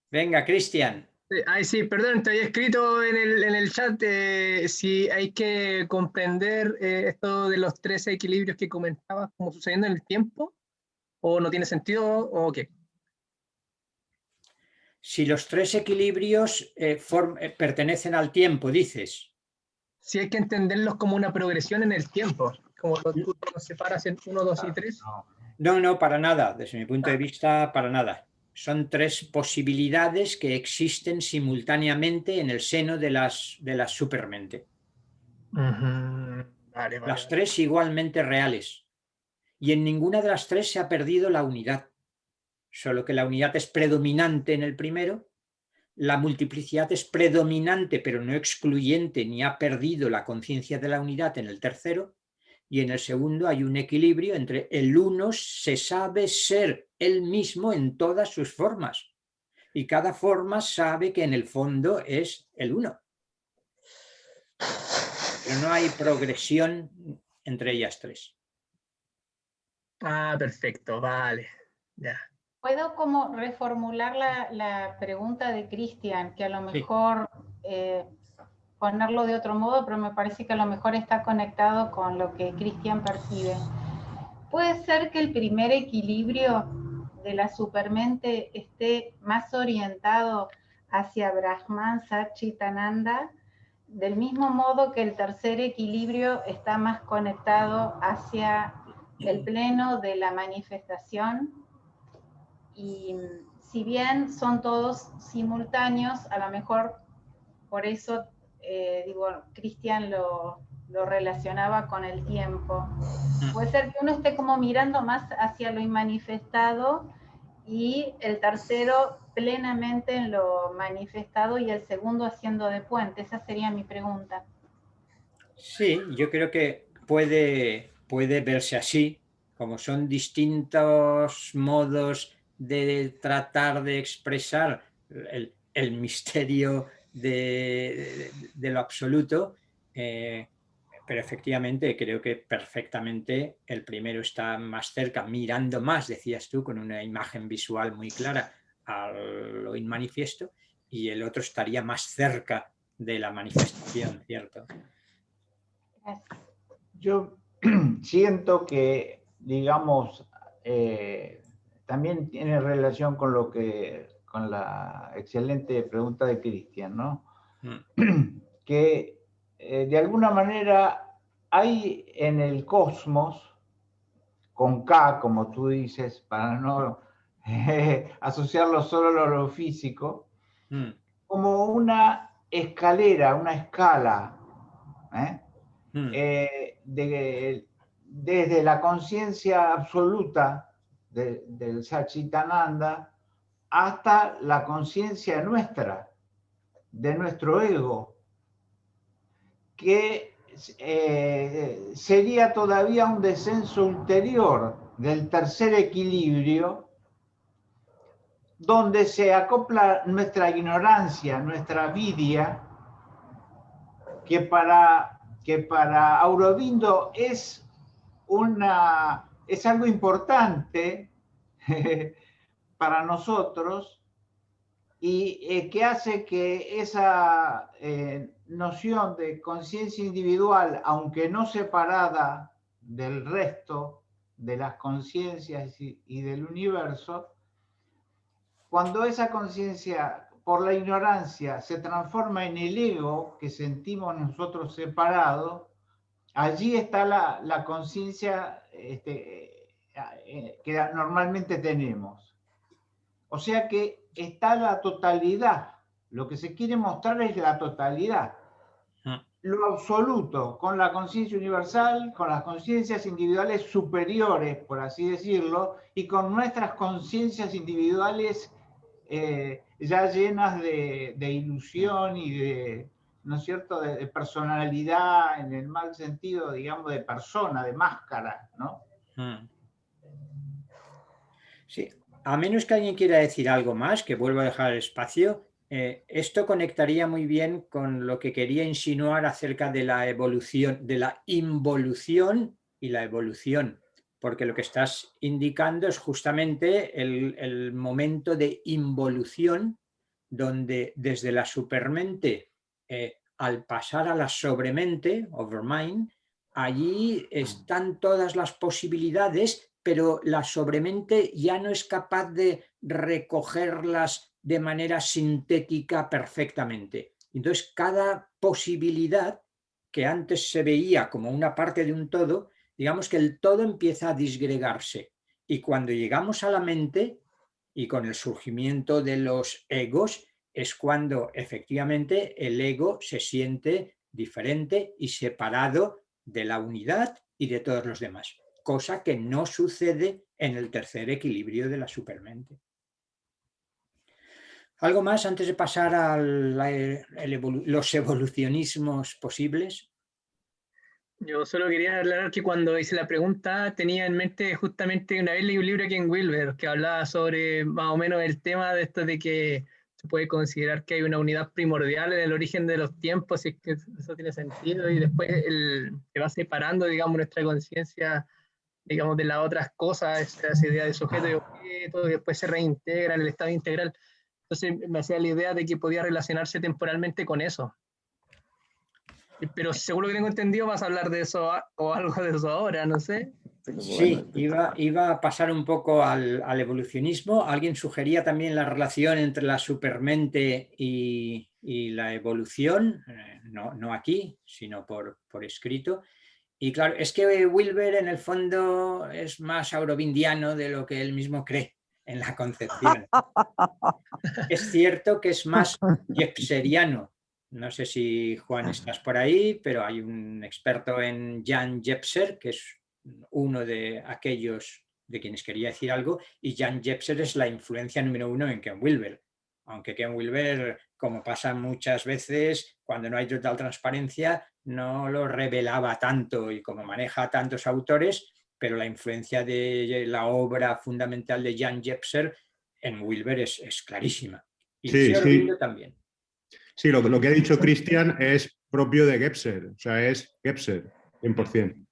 Venga, Cristian. Ay, sí, perdón, te había escrito en el chat si hay que comprender esto de los 13 equilibrios que comentabas como sucediendo en el tiempo, o no tiene sentido, o qué. Si los 3 equilibrios pertenecen al tiempo, dices. Si hay que entenderlos como una progresión en el tiempo, como tú los separas en 1, 2 y 3. No, para nada. Desde mi punto de vista, para nada. Son 3 posibilidades que existen simultáneamente en el seno de las supermente. Vale. Las 3 igualmente reales. Y en ninguna de las 3 se ha perdido la unidad. Solo que la unidad es predominante en el primero, la multiplicidad es predominante pero no excluyente ni ha perdido la conciencia de la unidad en el tercero, y en el segundo hay un equilibrio entre el uno se sabe ser él mismo en todas sus formas y cada forma sabe que en el fondo es el uno. Pero no hay progresión entre ellas 3. Perfecto, vale. Ya. ¿Puedo como reformular la pregunta de Cristian, que a lo mejor ponerlo de otro modo, pero me parece que a lo mejor está conectado con lo que Cristian percibe? ¿Puede ser que el primer equilibrio de la supermente esté más orientado hacia Brahman Satchitananda, del mismo modo que el tercer equilibrio está más conectado hacia el pleno de la manifestación? Y si bien son todos simultáneos, a lo mejor por eso, Cristian lo relacionaba con el tiempo. Puede ser que uno esté como mirando más hacia lo inmanifestado y el tercero plenamente en lo manifestado y el segundo haciendo de puente. Esa sería mi pregunta. Sí, yo creo que puede verse así, como son distintos modos de tratar de expresar el misterio de lo absoluto, pero efectivamente creo que perfectamente el primero está más cerca, mirando más, decías tú, con una imagen visual muy clara a lo inmanifiesto, y el otro estaría más cerca de la manifestación, ¿cierto? Yo siento que, digamos, también tiene relación con con la excelente pregunta de Cristian, ¿no? Que de alguna manera hay en el cosmos, con K, como tú dices, para no asociarlo solo a lo físico, como una escalera, una escala, desde la conciencia absoluta del Satchitananda hasta la conciencia nuestra, de nuestro ego, que sería todavía un descenso ulterior del tercer equilibrio, donde se acopla nuestra ignorancia, nuestra avidia, que para Aurobindo es algo importante para nosotros y que hace que esa noción de conciencia individual, aunque no separada del resto de las conciencias y del universo, cuando esa conciencia por la ignorancia se transforma en el ego que sentimos nosotros separado, allí está la conciencia que normalmente tenemos. O sea que está la totalidad. Lo que se quiere mostrar es la totalidad. Lo absoluto, con la conciencia universal, con las conciencias individuales superiores, por así decirlo, y con nuestras conciencias individuales ya llenas de ilusión y de, ¿no es cierto?, de personalidad, en el mal sentido, digamos, de persona, de máscara, ¿no? Sí, a menos que alguien quiera decir algo más, que vuelvo a dejar el espacio, esto conectaría muy bien con lo que quería insinuar acerca de la evolución, de la involución y la evolución, porque lo que estás indicando es justamente el momento de involución, donde desde la supermente, al pasar a la sobremente, overmind, allí están todas las posibilidades, pero la sobremente ya no es capaz de recogerlas de manera sintética perfectamente. Entonces, cada posibilidad que antes se veía como una parte de un todo, digamos que el todo empieza a disgregarse. Y cuando llegamos a la mente, y con el surgimiento de los egos, es cuando efectivamente el ego se siente diferente y separado de la unidad y de todos los demás, cosa que no sucede en el tercer equilibrio de la supermente. ¿Algo más antes de pasar a los evolucionismos posibles? Yo solo quería aclarar que cuando hice la pregunta tenía en mente justamente una vez leí un libro aquí en Wilber que hablaba sobre más o menos el tema de esto de que se puede considerar que hay una unidad primordial en el origen de los tiempos, si es que eso tiene sentido, y después se va separando, digamos, nuestra conciencia, digamos, de las otras cosas, esa idea de sujeto y objeto, y después se reintegra en el estado integral. Entonces me hacía la idea de que podía relacionarse temporalmente con eso. Pero seguro que tengo entendido, vas a hablar de eso o algo de eso ahora, no sé. Sí, iba a pasar un poco al evolucionismo. Alguien sugería también la relación entre la supermente y la evolución, no aquí, sino por escrito. Y claro, es que Wilber en el fondo es más aurovindiano de lo que él mismo cree en la concepción. Es cierto que es más jepseriano. No sé si, Juan, estás por ahí, pero hay un experto en Jan Jepser, que es uno de aquellos de quienes quería decir algo, y Jan Jepser es la influencia número uno en Ken Wilber. Aunque Ken Wilber, como pasa muchas veces, cuando no hay total transparencia, no lo revelaba tanto, y como maneja tantos autores, pero la influencia de la obra fundamental de Jan Jepser en Wilber es clarísima. Y sí, Aurobindo también. Sí, lo que ha dicho Cristian es propio de Gebser, o sea, es Gebser, 100%.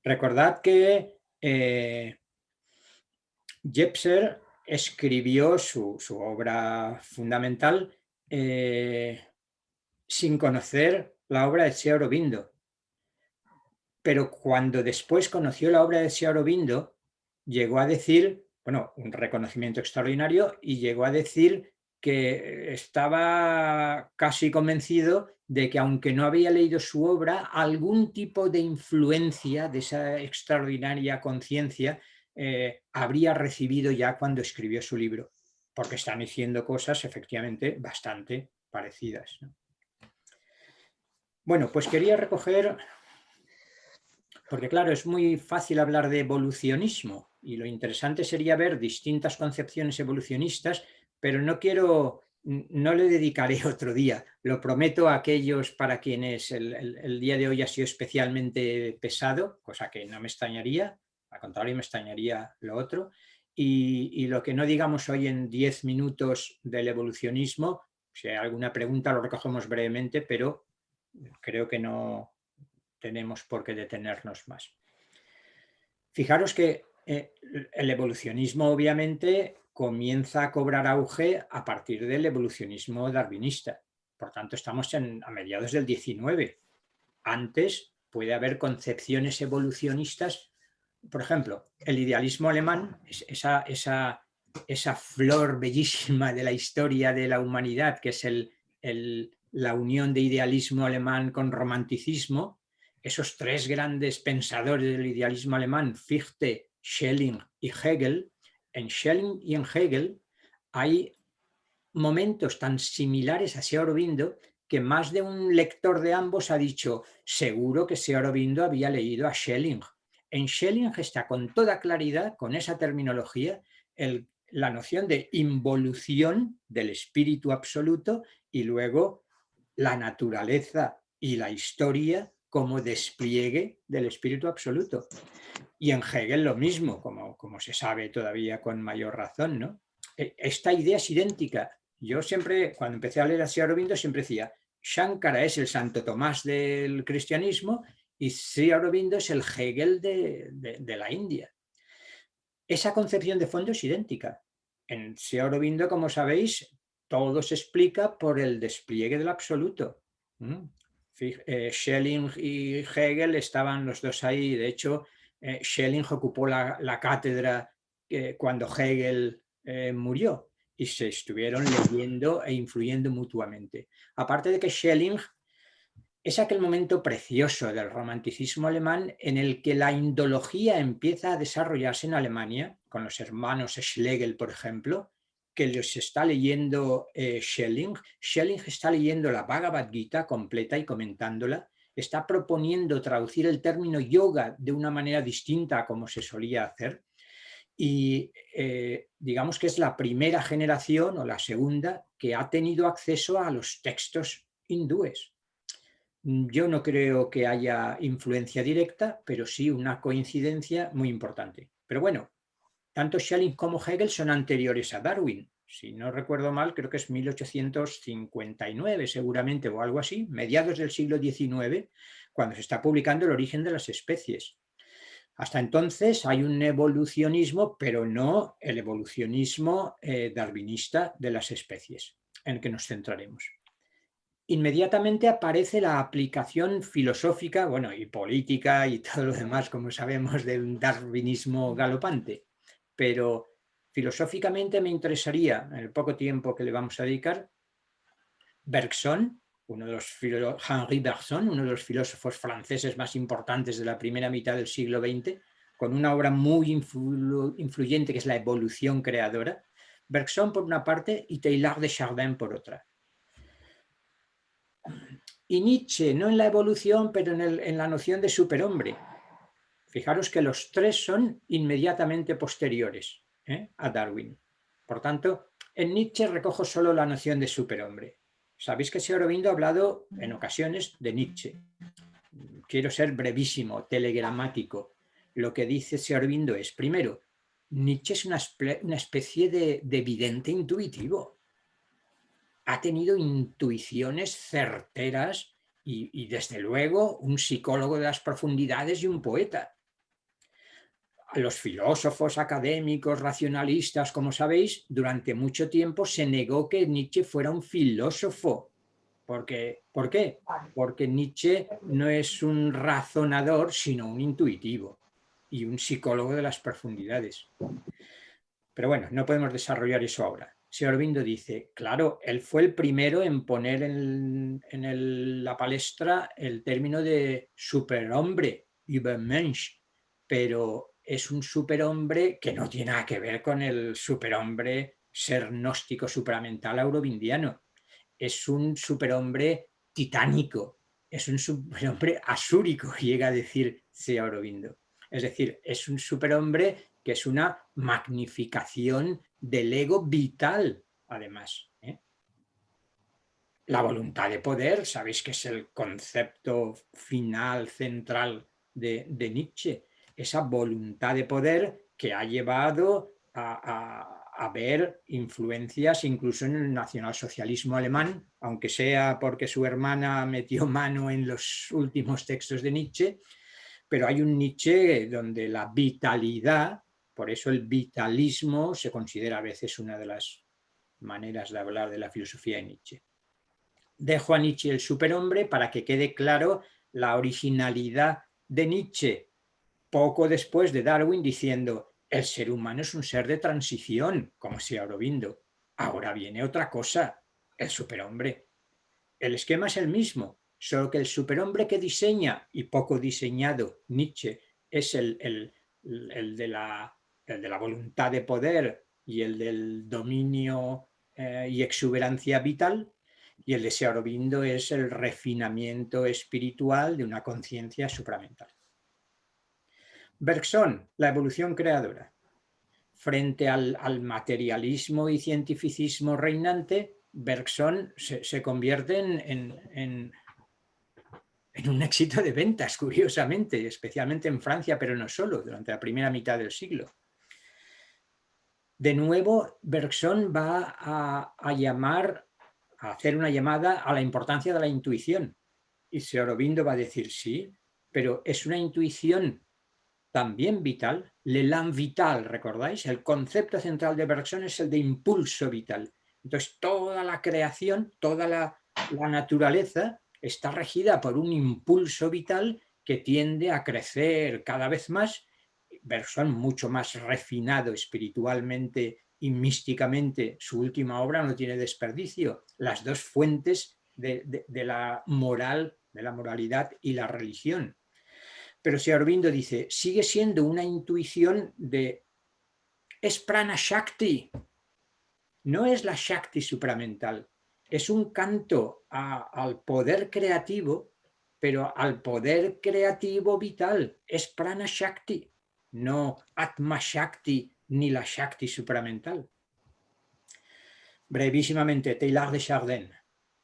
Recordad que Jepser escribió su obra fundamental sin conocer la obra de Sri Aurobindo. Pero cuando después conoció la obra de Sri Aurobindo, llegó a decir, bueno, un reconocimiento extraordinario, y llegó a decir que estaba casi convencido de que aunque no había leído su obra, algún tipo de influencia de esa extraordinaria conciencia habría recibido ya cuando escribió su libro, porque están diciendo cosas efectivamente bastante parecidas, ¿no? Bueno, pues quería recoger, porque claro, es muy fácil hablar de evolucionismo y lo interesante sería ver distintas concepciones evolucionistas, pero no le dedicaré otro día. Lo prometo a aquellos para quienes el día de hoy ha sido especialmente pesado, cosa que no me extrañaría, al contrario me extrañaría lo otro. Y lo que no digamos hoy en 10 minutos del evolucionismo, si hay alguna pregunta lo recogemos brevemente, pero creo que no tenemos por qué detenernos más. Fijaros que el evolucionismo obviamente comienza a cobrar auge a partir del evolucionismo darwinista. Por tanto, estamos a mediados del 19. Antes puede haber concepciones evolucionistas. Por ejemplo, el idealismo alemán, esa flor bellísima de la historia de la humanidad, que es la unión de idealismo alemán con romanticismo, esos tres grandes pensadores del idealismo alemán, Fichte, Schelling y Hegel, en Schelling y en Hegel hay momentos tan similares a Sri Aurobindo que más de un lector de ambos ha dicho, seguro que Sri Aurobindo había leído a Schelling. En Schelling está con toda claridad, con esa terminología, la noción de involución del espíritu absoluto y luego la naturaleza y la historia como despliegue del espíritu absoluto. Y en Hegel lo mismo, como se sabe todavía con mayor razón, ¿no? Esta idea es idéntica. Yo siempre, cuando empecé a leer a Sri Aurobindo, siempre decía, Shankara es el Santo Tomás del cristianismo y Sri Aurobindo es el Hegel de la India. Esa concepción de fondo es idéntica. En Sri Aurobindo, como sabéis, todo se explica por el despliegue del absoluto. Schelling y Hegel estaban los dos ahí. De hecho, Schelling ocupó la cátedra cuando Hegel murió y se estuvieron leyendo e influyendo mutuamente. Aparte de que Schelling es aquel momento precioso del romanticismo alemán en el que la indología empieza a desarrollarse en Alemania, con los hermanos Schlegel, por ejemplo, que los está leyendo Schelling. Schelling está leyendo la Bhagavad Gita completa y comentándola. Está proponiendo traducir el término yoga de una manera distinta a como se solía hacer. Y digamos que es la primera generación o la segunda que ha tenido acceso a los textos hindúes. Yo no creo que haya influencia directa, pero sí una coincidencia muy importante. Pero bueno, tanto Schelling como Hegel son anteriores a Darwin. Si no recuerdo mal, creo que es 1859 seguramente o algo así, mediados del siglo XIX, cuando se está publicando El origen de las especies. Hasta entonces hay un evolucionismo, pero no el evolucionismo darwinista de las especies, en el que nos centraremos. Inmediatamente aparece la aplicación filosófica, bueno, y política y todo lo demás, como sabemos, del darwinismo galopante. Pero filosóficamente me interesaría, en el poco tiempo que le vamos a dedicar, Bergson, Henri Bergson, uno de los filósofos franceses más importantes de la primera mitad del siglo XX, con una obra muy influyente que es La evolución creadora. Bergson por una parte y Teilhard de Chardin por otra. Y Nietzsche, no en la evolución, pero en la noción de superhombre. Fijaros que los tres son inmediatamente posteriores a Darwin. Por tanto, en Nietzsche recojo solo la noción de superhombre. Sabéis que Sri Aurobindo ha hablado en ocasiones de Nietzsche. Quiero ser brevísimo, telegramático. Lo que dice Sri Aurobindo es, primero, Nietzsche es una especie de vidente intuitivo. Ha tenido intuiciones certeras y desde luego un psicólogo de las profundidades y un poeta. A los filósofos académicos, racionalistas, como sabéis, durante mucho tiempo se negó que Nietzsche fuera un filósofo. ¿Por qué? Porque Nietzsche no es un razonador, sino un intuitivo y un psicólogo de las profundidades. Pero bueno, no podemos desarrollar eso ahora. Sri Aurobindo dice, claro, él fue el primero en poner en la palestra el término de superhombre, Übermensch, pero es un superhombre que no tiene nada que ver con el superhombre ser gnóstico supramental aurovindiano. Es un superhombre titánico, es un superhombre asúrico, llega a decir Sri Aurobindo. Es decir, es un superhombre que es una magnificación del ego vital, además. La voluntad de poder, sabéis que es el concepto final, central de Nietzsche. Esa voluntad de poder que ha llevado a haber influencias incluso en el nacionalsocialismo alemán, aunque sea porque su hermana metió mano en los últimos textos de Nietzsche, pero hay un Nietzsche donde la vitalidad, por eso el vitalismo se considera a veces una de las maneras de hablar de la filosofía de Nietzsche. Dejo a Nietzsche el superhombre para que quede claro la originalidad de Nietzsche, poco después de Darwin, diciendo: el ser humano es un ser de transición, como si Aurobindo. Ahora viene otra cosa, el superhombre. El esquema es el mismo, solo que el superhombre que diseña, y poco diseñado, Nietzsche, es el de la voluntad de poder y el del dominio y exuberancia vital, y el de Aurobindo es el refinamiento espiritual de una conciencia supramental. Bergson, la evolución creadora. Frente al materialismo y cientificismo reinante, Bergson se convierte en un éxito de ventas, curiosamente, especialmente en Francia, pero no solo, durante la primera mitad del siglo. De nuevo, Bergson va a hacer una llamada a la importancia de la intuición. Y Aurobindo va a decir: sí, pero es una intuición también vital, l'élan vital, ¿recordáis? El concepto central de Bergson es el de impulso vital. Entonces, toda la creación, toda la naturaleza está regida por un impulso vital que tiende a crecer cada vez más. Bergson, mucho más refinado espiritualmente y místicamente, su última obra no tiene desperdicio. Las dos fuentes de la moral, de la moralidad y la religión. Pero si Aurobindo dice, sigue siendo una intuición es prana shakti, no es la shakti supramental, es un canto al poder creativo, pero al poder creativo vital, es prana shakti, no atma shakti ni la shakti supramental. Brevísimamente, Teilhard de Chardin.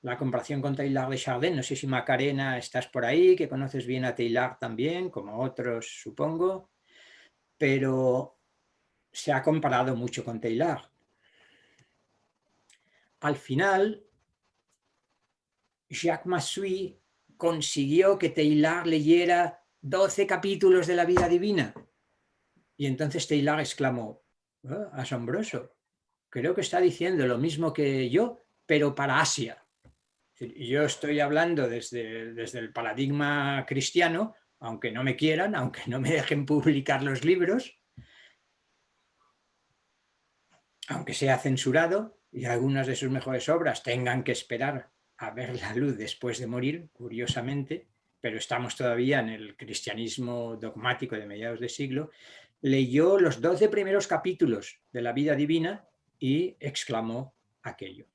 La comparación con Teilhard de Chardin, no sé si Macarena estás por ahí, que conoces bien a Teilhard también, como otros supongo, pero se ha comparado mucho con Teilhard. Al final, Jacques Massuy consiguió que Teilhard leyera 12 capítulos de la vida divina. Y entonces Teilhard exclamó: oh, asombroso, creo que está diciendo lo mismo que yo, pero para Asia. Yo estoy hablando desde el paradigma cristiano, aunque no me quieran, aunque no me dejen publicar los libros, aunque sea censurado y algunas de sus mejores obras tengan que esperar a ver la luz después de morir, curiosamente, pero estamos todavía en el cristianismo dogmático de mediados de siglo, leyó los 12 primeros capítulos de la vida divina y exclamó aquello.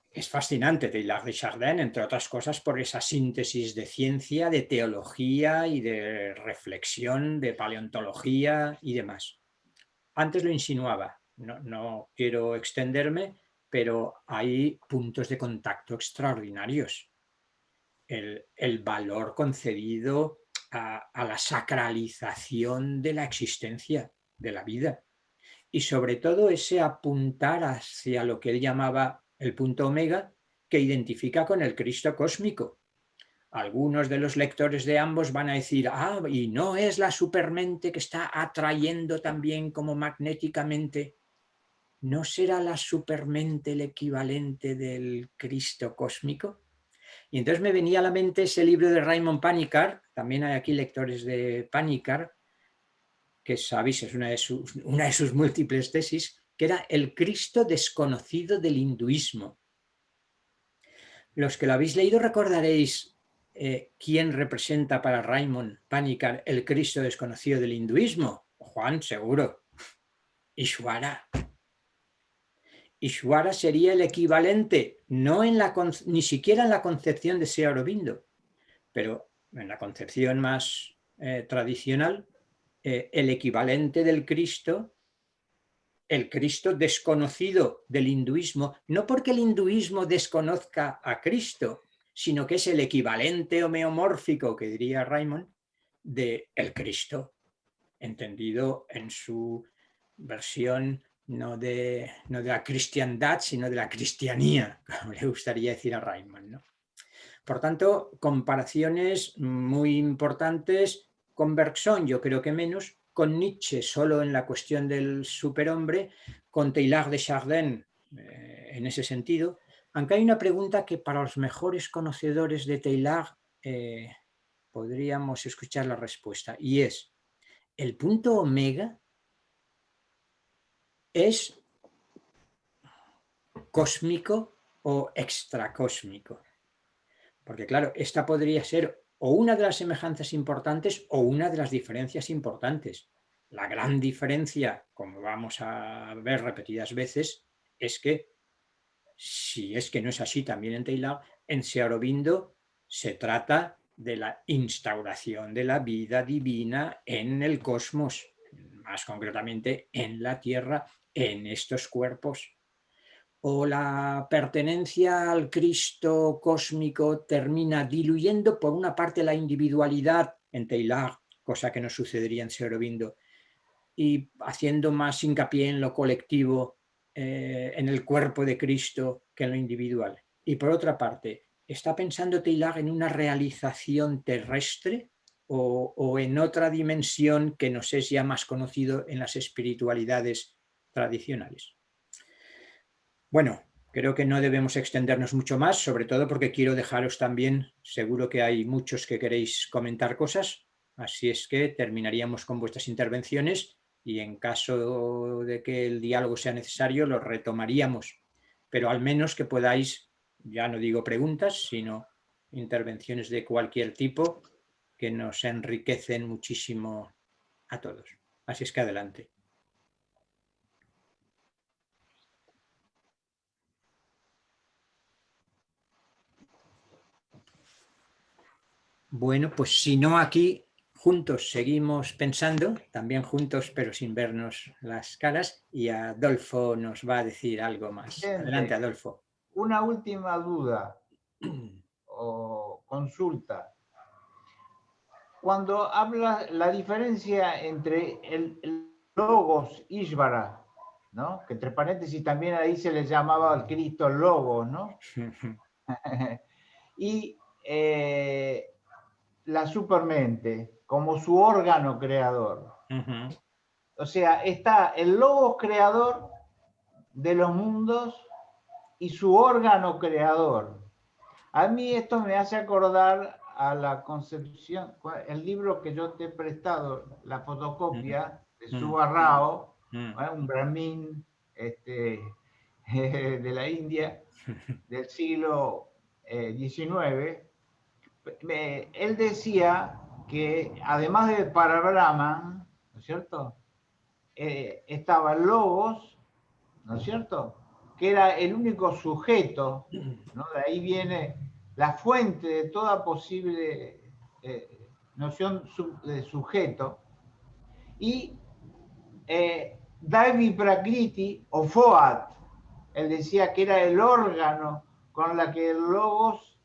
Es fascinante Teilhard de Chardin, entre otras cosas, por esa síntesis de ciencia, de teología y de reflexión, de paleontología y demás. Antes lo insinuaba, no quiero extenderme, pero hay puntos de contacto extraordinarios. El valor concedido a la sacralización de la existencia, de la vida. Y sobre todo ese apuntar hacia lo que él llamaba el punto omega, que identifica con el Cristo cósmico. Algunos de los lectores de ambos van a decir, y no es la supermente que está atrayendo también como magnéticamente. ¿No será la supermente el equivalente del Cristo cósmico? Y entonces me venía a la mente ese libro de Raymond Panikkar, también hay aquí lectores de Panikkar, que sabéis es una de sus múltiples tesis, que era el Cristo desconocido del hinduismo. Los que lo habéis leído recordaréis quién representa para Raymond Panikkar el Cristo desconocido del hinduismo. Juan, seguro. Ishvara. Ishvara sería el equivalente, ni siquiera en la concepción de Sri Aurobindo, pero en la concepción más tradicional, el equivalente del Cristo, el Cristo desconocido del hinduismo, no porque el hinduismo desconozca a Cristo, sino que es el equivalente homeomórfico, que diría Raymond, del Cristo, entendido en su versión no de la cristiandad, sino de la cristianía, como le gustaría decir a Reinman, ¿no? Por tanto, comparaciones muy importantes con Bergson, yo creo que menos, con Nietzsche solo en la cuestión del superhombre, con Teilhard de Chardin en ese sentido, aunque hay una pregunta que para los mejores conocedores de Teilhard podríamos escuchar la respuesta, y es: ¿el punto omega es cósmico o extracósmico? Porque claro, esta podría ser o una de las semejanzas importantes o una de las diferencias importantes. La gran diferencia, como vamos a ver repetidas veces, es que, si es que no es así también en Teilhard, en Sri Aurobindo se trata de la instauración de la vida divina en el cosmos, más concretamente en la Tierra, en estos cuerpos. O la pertenencia al Cristo cósmico termina diluyendo por una parte la individualidad en Teilhard, cosa que no sucedería en Sri Aurobindo, y haciendo más hincapié en lo colectivo, en el cuerpo de Cristo, que en lo individual. Y por otra parte, ¿está pensando Teilhard en una realización terrestre o en otra dimensión que nos es ya más conocido en las espiritualidades tradicionales? Bueno, creo que no debemos extendernos mucho más, sobre todo porque quiero dejaros también, seguro que hay muchos que queréis comentar cosas, así es que terminaríamos con vuestras intervenciones y en caso de que el diálogo sea necesario lo retomaríamos, pero al menos que podáis, ya no digo preguntas, sino intervenciones de cualquier tipo que nos enriquecen muchísimo a todos. Así es que adelante. Bueno, pues si no, aquí juntos seguimos pensando, también juntos pero sin vernos las caras, y Adolfo nos va a decir algo más. Adelante, Adolfo. Una última duda o consulta. Cuando habla la diferencia entre el logos Ishvara, ¿no? Que entre paréntesis también ahí se le llamaba al Cristo logos, ¿no? Y la supermente como su órgano creador. O sea, está el logos creador de los mundos y su órgano creador. A mí esto me hace acordar a la concepción, el libro que yo te he prestado, la fotocopia de Subha Rao, un brahmin de la India del siglo XIX. Él decía que además de Parabrahman, ¿no es cierto? Estaba el Logos, ¿no es cierto? Que era el único sujeto, ¿no? De ahí viene la fuente de toda posible noción de sujeto. Y Daivi Prakriti o Foat, él decía que era el órgano con la que el Logos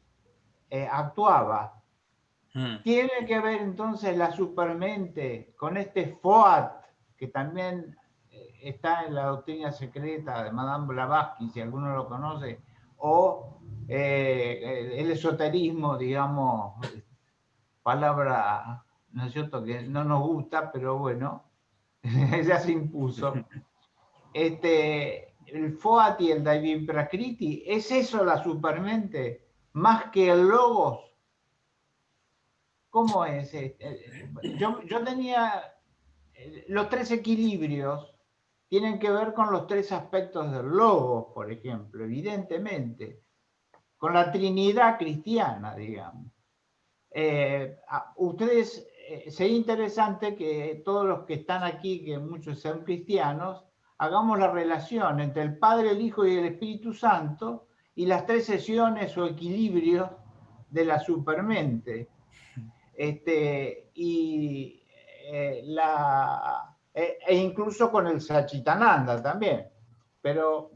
actuaba. Tiene que ver entonces la supermente con este Foat, que también está en la doctrina secreta de Madame Blavatsky, si alguno lo conoce, o el esoterismo, digamos, palabra, ¿no es cierto?, que no nos gusta, pero bueno, ya se impuso. El Foat y el Daivi Prakriti, ¿es eso la supermente? Más que el Logos. ¿Cómo es? Yo tenía los tres equilibrios, tienen que ver con los tres aspectos del Logos, por ejemplo, evidentemente, con la Trinidad cristiana, digamos. Ustedes, sería interesante que todos los que están aquí, que muchos sean cristianos, hagamos la relación entre el Padre, el Hijo y el Espíritu Santo y las tres sesiones o equilibrios de la supermente. E incluso con el Sachitananda también. Pero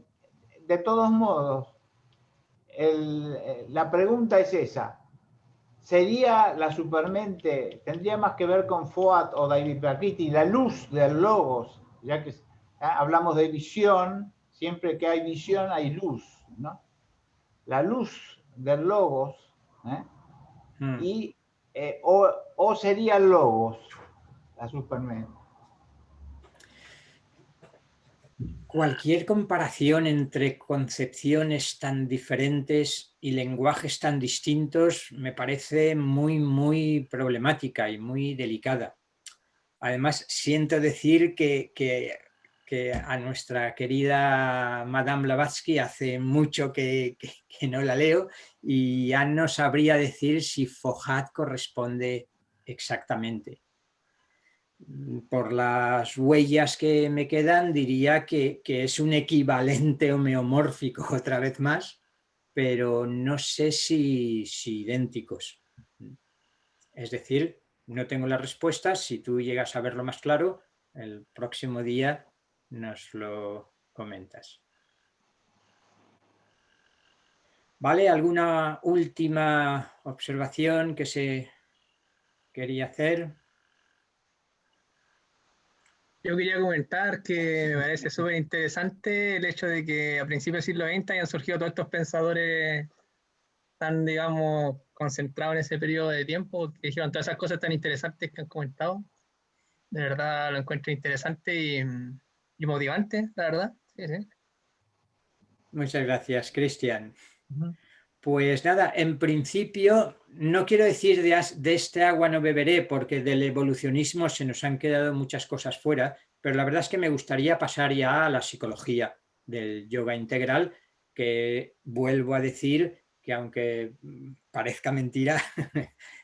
de todos modos, la pregunta es esa. ¿Sería la supermente, tendría más que ver con Foat o Daivi Prakriti, la luz del Logos, ya que Hablamos de visión, siempre que hay visión hay luz, ¿no? La luz del logos, y o sería el logos, la supermente. Cualquier comparación entre concepciones tan diferentes y lenguajes tan distintos me parece muy, muy problemática y muy delicada. Además, siento decir que a nuestra querida Madame Blavatsky hace mucho que no la leo y ya no sabría decir si Fohat corresponde exactamente. Por las huellas que me quedan, diría que es un equivalente homeomórfico otra vez más, pero no sé si idénticos. Es decir, no tengo la respuesta. Si tú llegas a verlo más claro, el próximo día nos lo comentas. ¿Vale? ¿Alguna última observación que se quería hacer? Yo quería comentar que me parece súper interesante el hecho de que a principios del siglo XX hayan surgido todos estos pensadores tan, digamos, concentrados en ese periodo de tiempo, que dijeron todas esas cosas tan interesantes que han comentado. De verdad lo encuentro interesante y motivante, la verdad. Sí, sí. Muchas gracias, Cristian. Pues nada, en principio no quiero decir de este agua no beberé, porque del evolucionismo se nos han quedado muchas cosas fuera, pero la verdad es que me gustaría pasar ya a la psicología del yoga integral, que vuelvo a decir que aunque parezca mentira,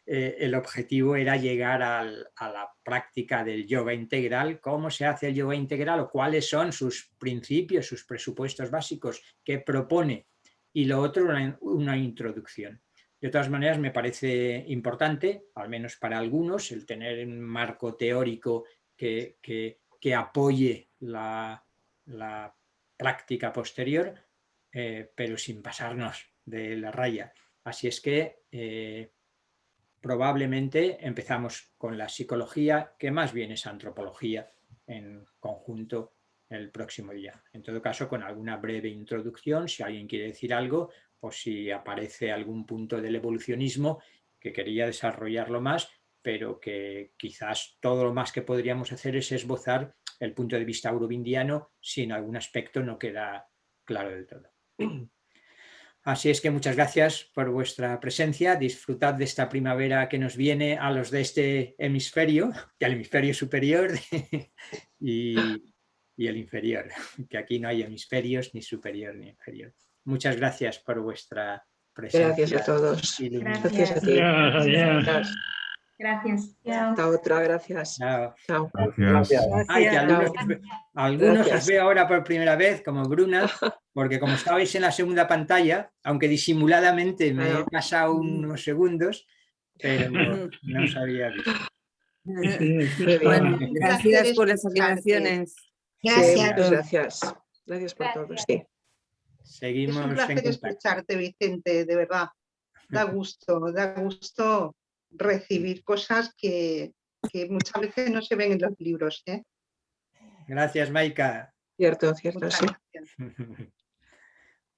el objetivo era llegar a la práctica del yoga integral, cómo se hace el yoga integral o cuáles son sus principios, sus presupuestos básicos que propone. Y lo otro, una introducción. De todas maneras, me parece importante, al menos para algunos, el tener un marco teórico que apoye la práctica posterior, pero sin pasarnos de la raya. Así es que probablemente empezamos con la psicología, que más bien es antropología en conjunto el próximo día. En todo caso, con alguna breve introducción, si alguien quiere decir algo o si aparece algún punto del evolucionismo que quería desarrollarlo más, pero que quizás todo lo más que podríamos hacer es esbozar el punto de vista aurovindiano si en algún aspecto no queda claro del todo. Así es que muchas gracias por vuestra presencia. Disfrutad de esta primavera que nos viene a los de este hemisferio, que el hemisferio superior y el inferior, que aquí no hay hemisferios ni superior ni inferior. Muchas gracias por vuestra presencia. Gracias a todos. Gracias a ti. Gracias. Gracias. Hasta otra, gracias. Chao. Chao. Gracias. Ay, que algunos os veo ahora por primera vez, como Bruna, porque como estabais en la segunda pantalla, aunque disimuladamente me he pasado unos segundos, pero no os había visto. Bueno, gracias por las aclaraciones. Gracias. Sí, muchas gracias. Gracias por todo. Sí. Seguimos es un placer escucharte, Vicente, de verdad. Da gusto recibir cosas que muchas veces no se ven en los libros. Gracias, Maika. Cierto, sí.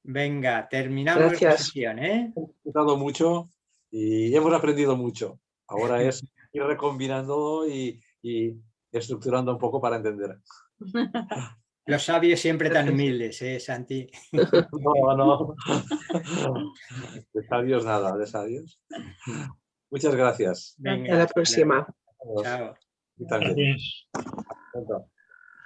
Venga, terminamos la sesión. Hemos disfrutado mucho y hemos aprendido mucho. Ahora es ir recombinando y estructurando un poco para entender. Los sabios siempre tan humildes, Santi. No. De sabios nada, de sabios. Muchas gracias. Venga, hasta la próxima. Chao. Y también.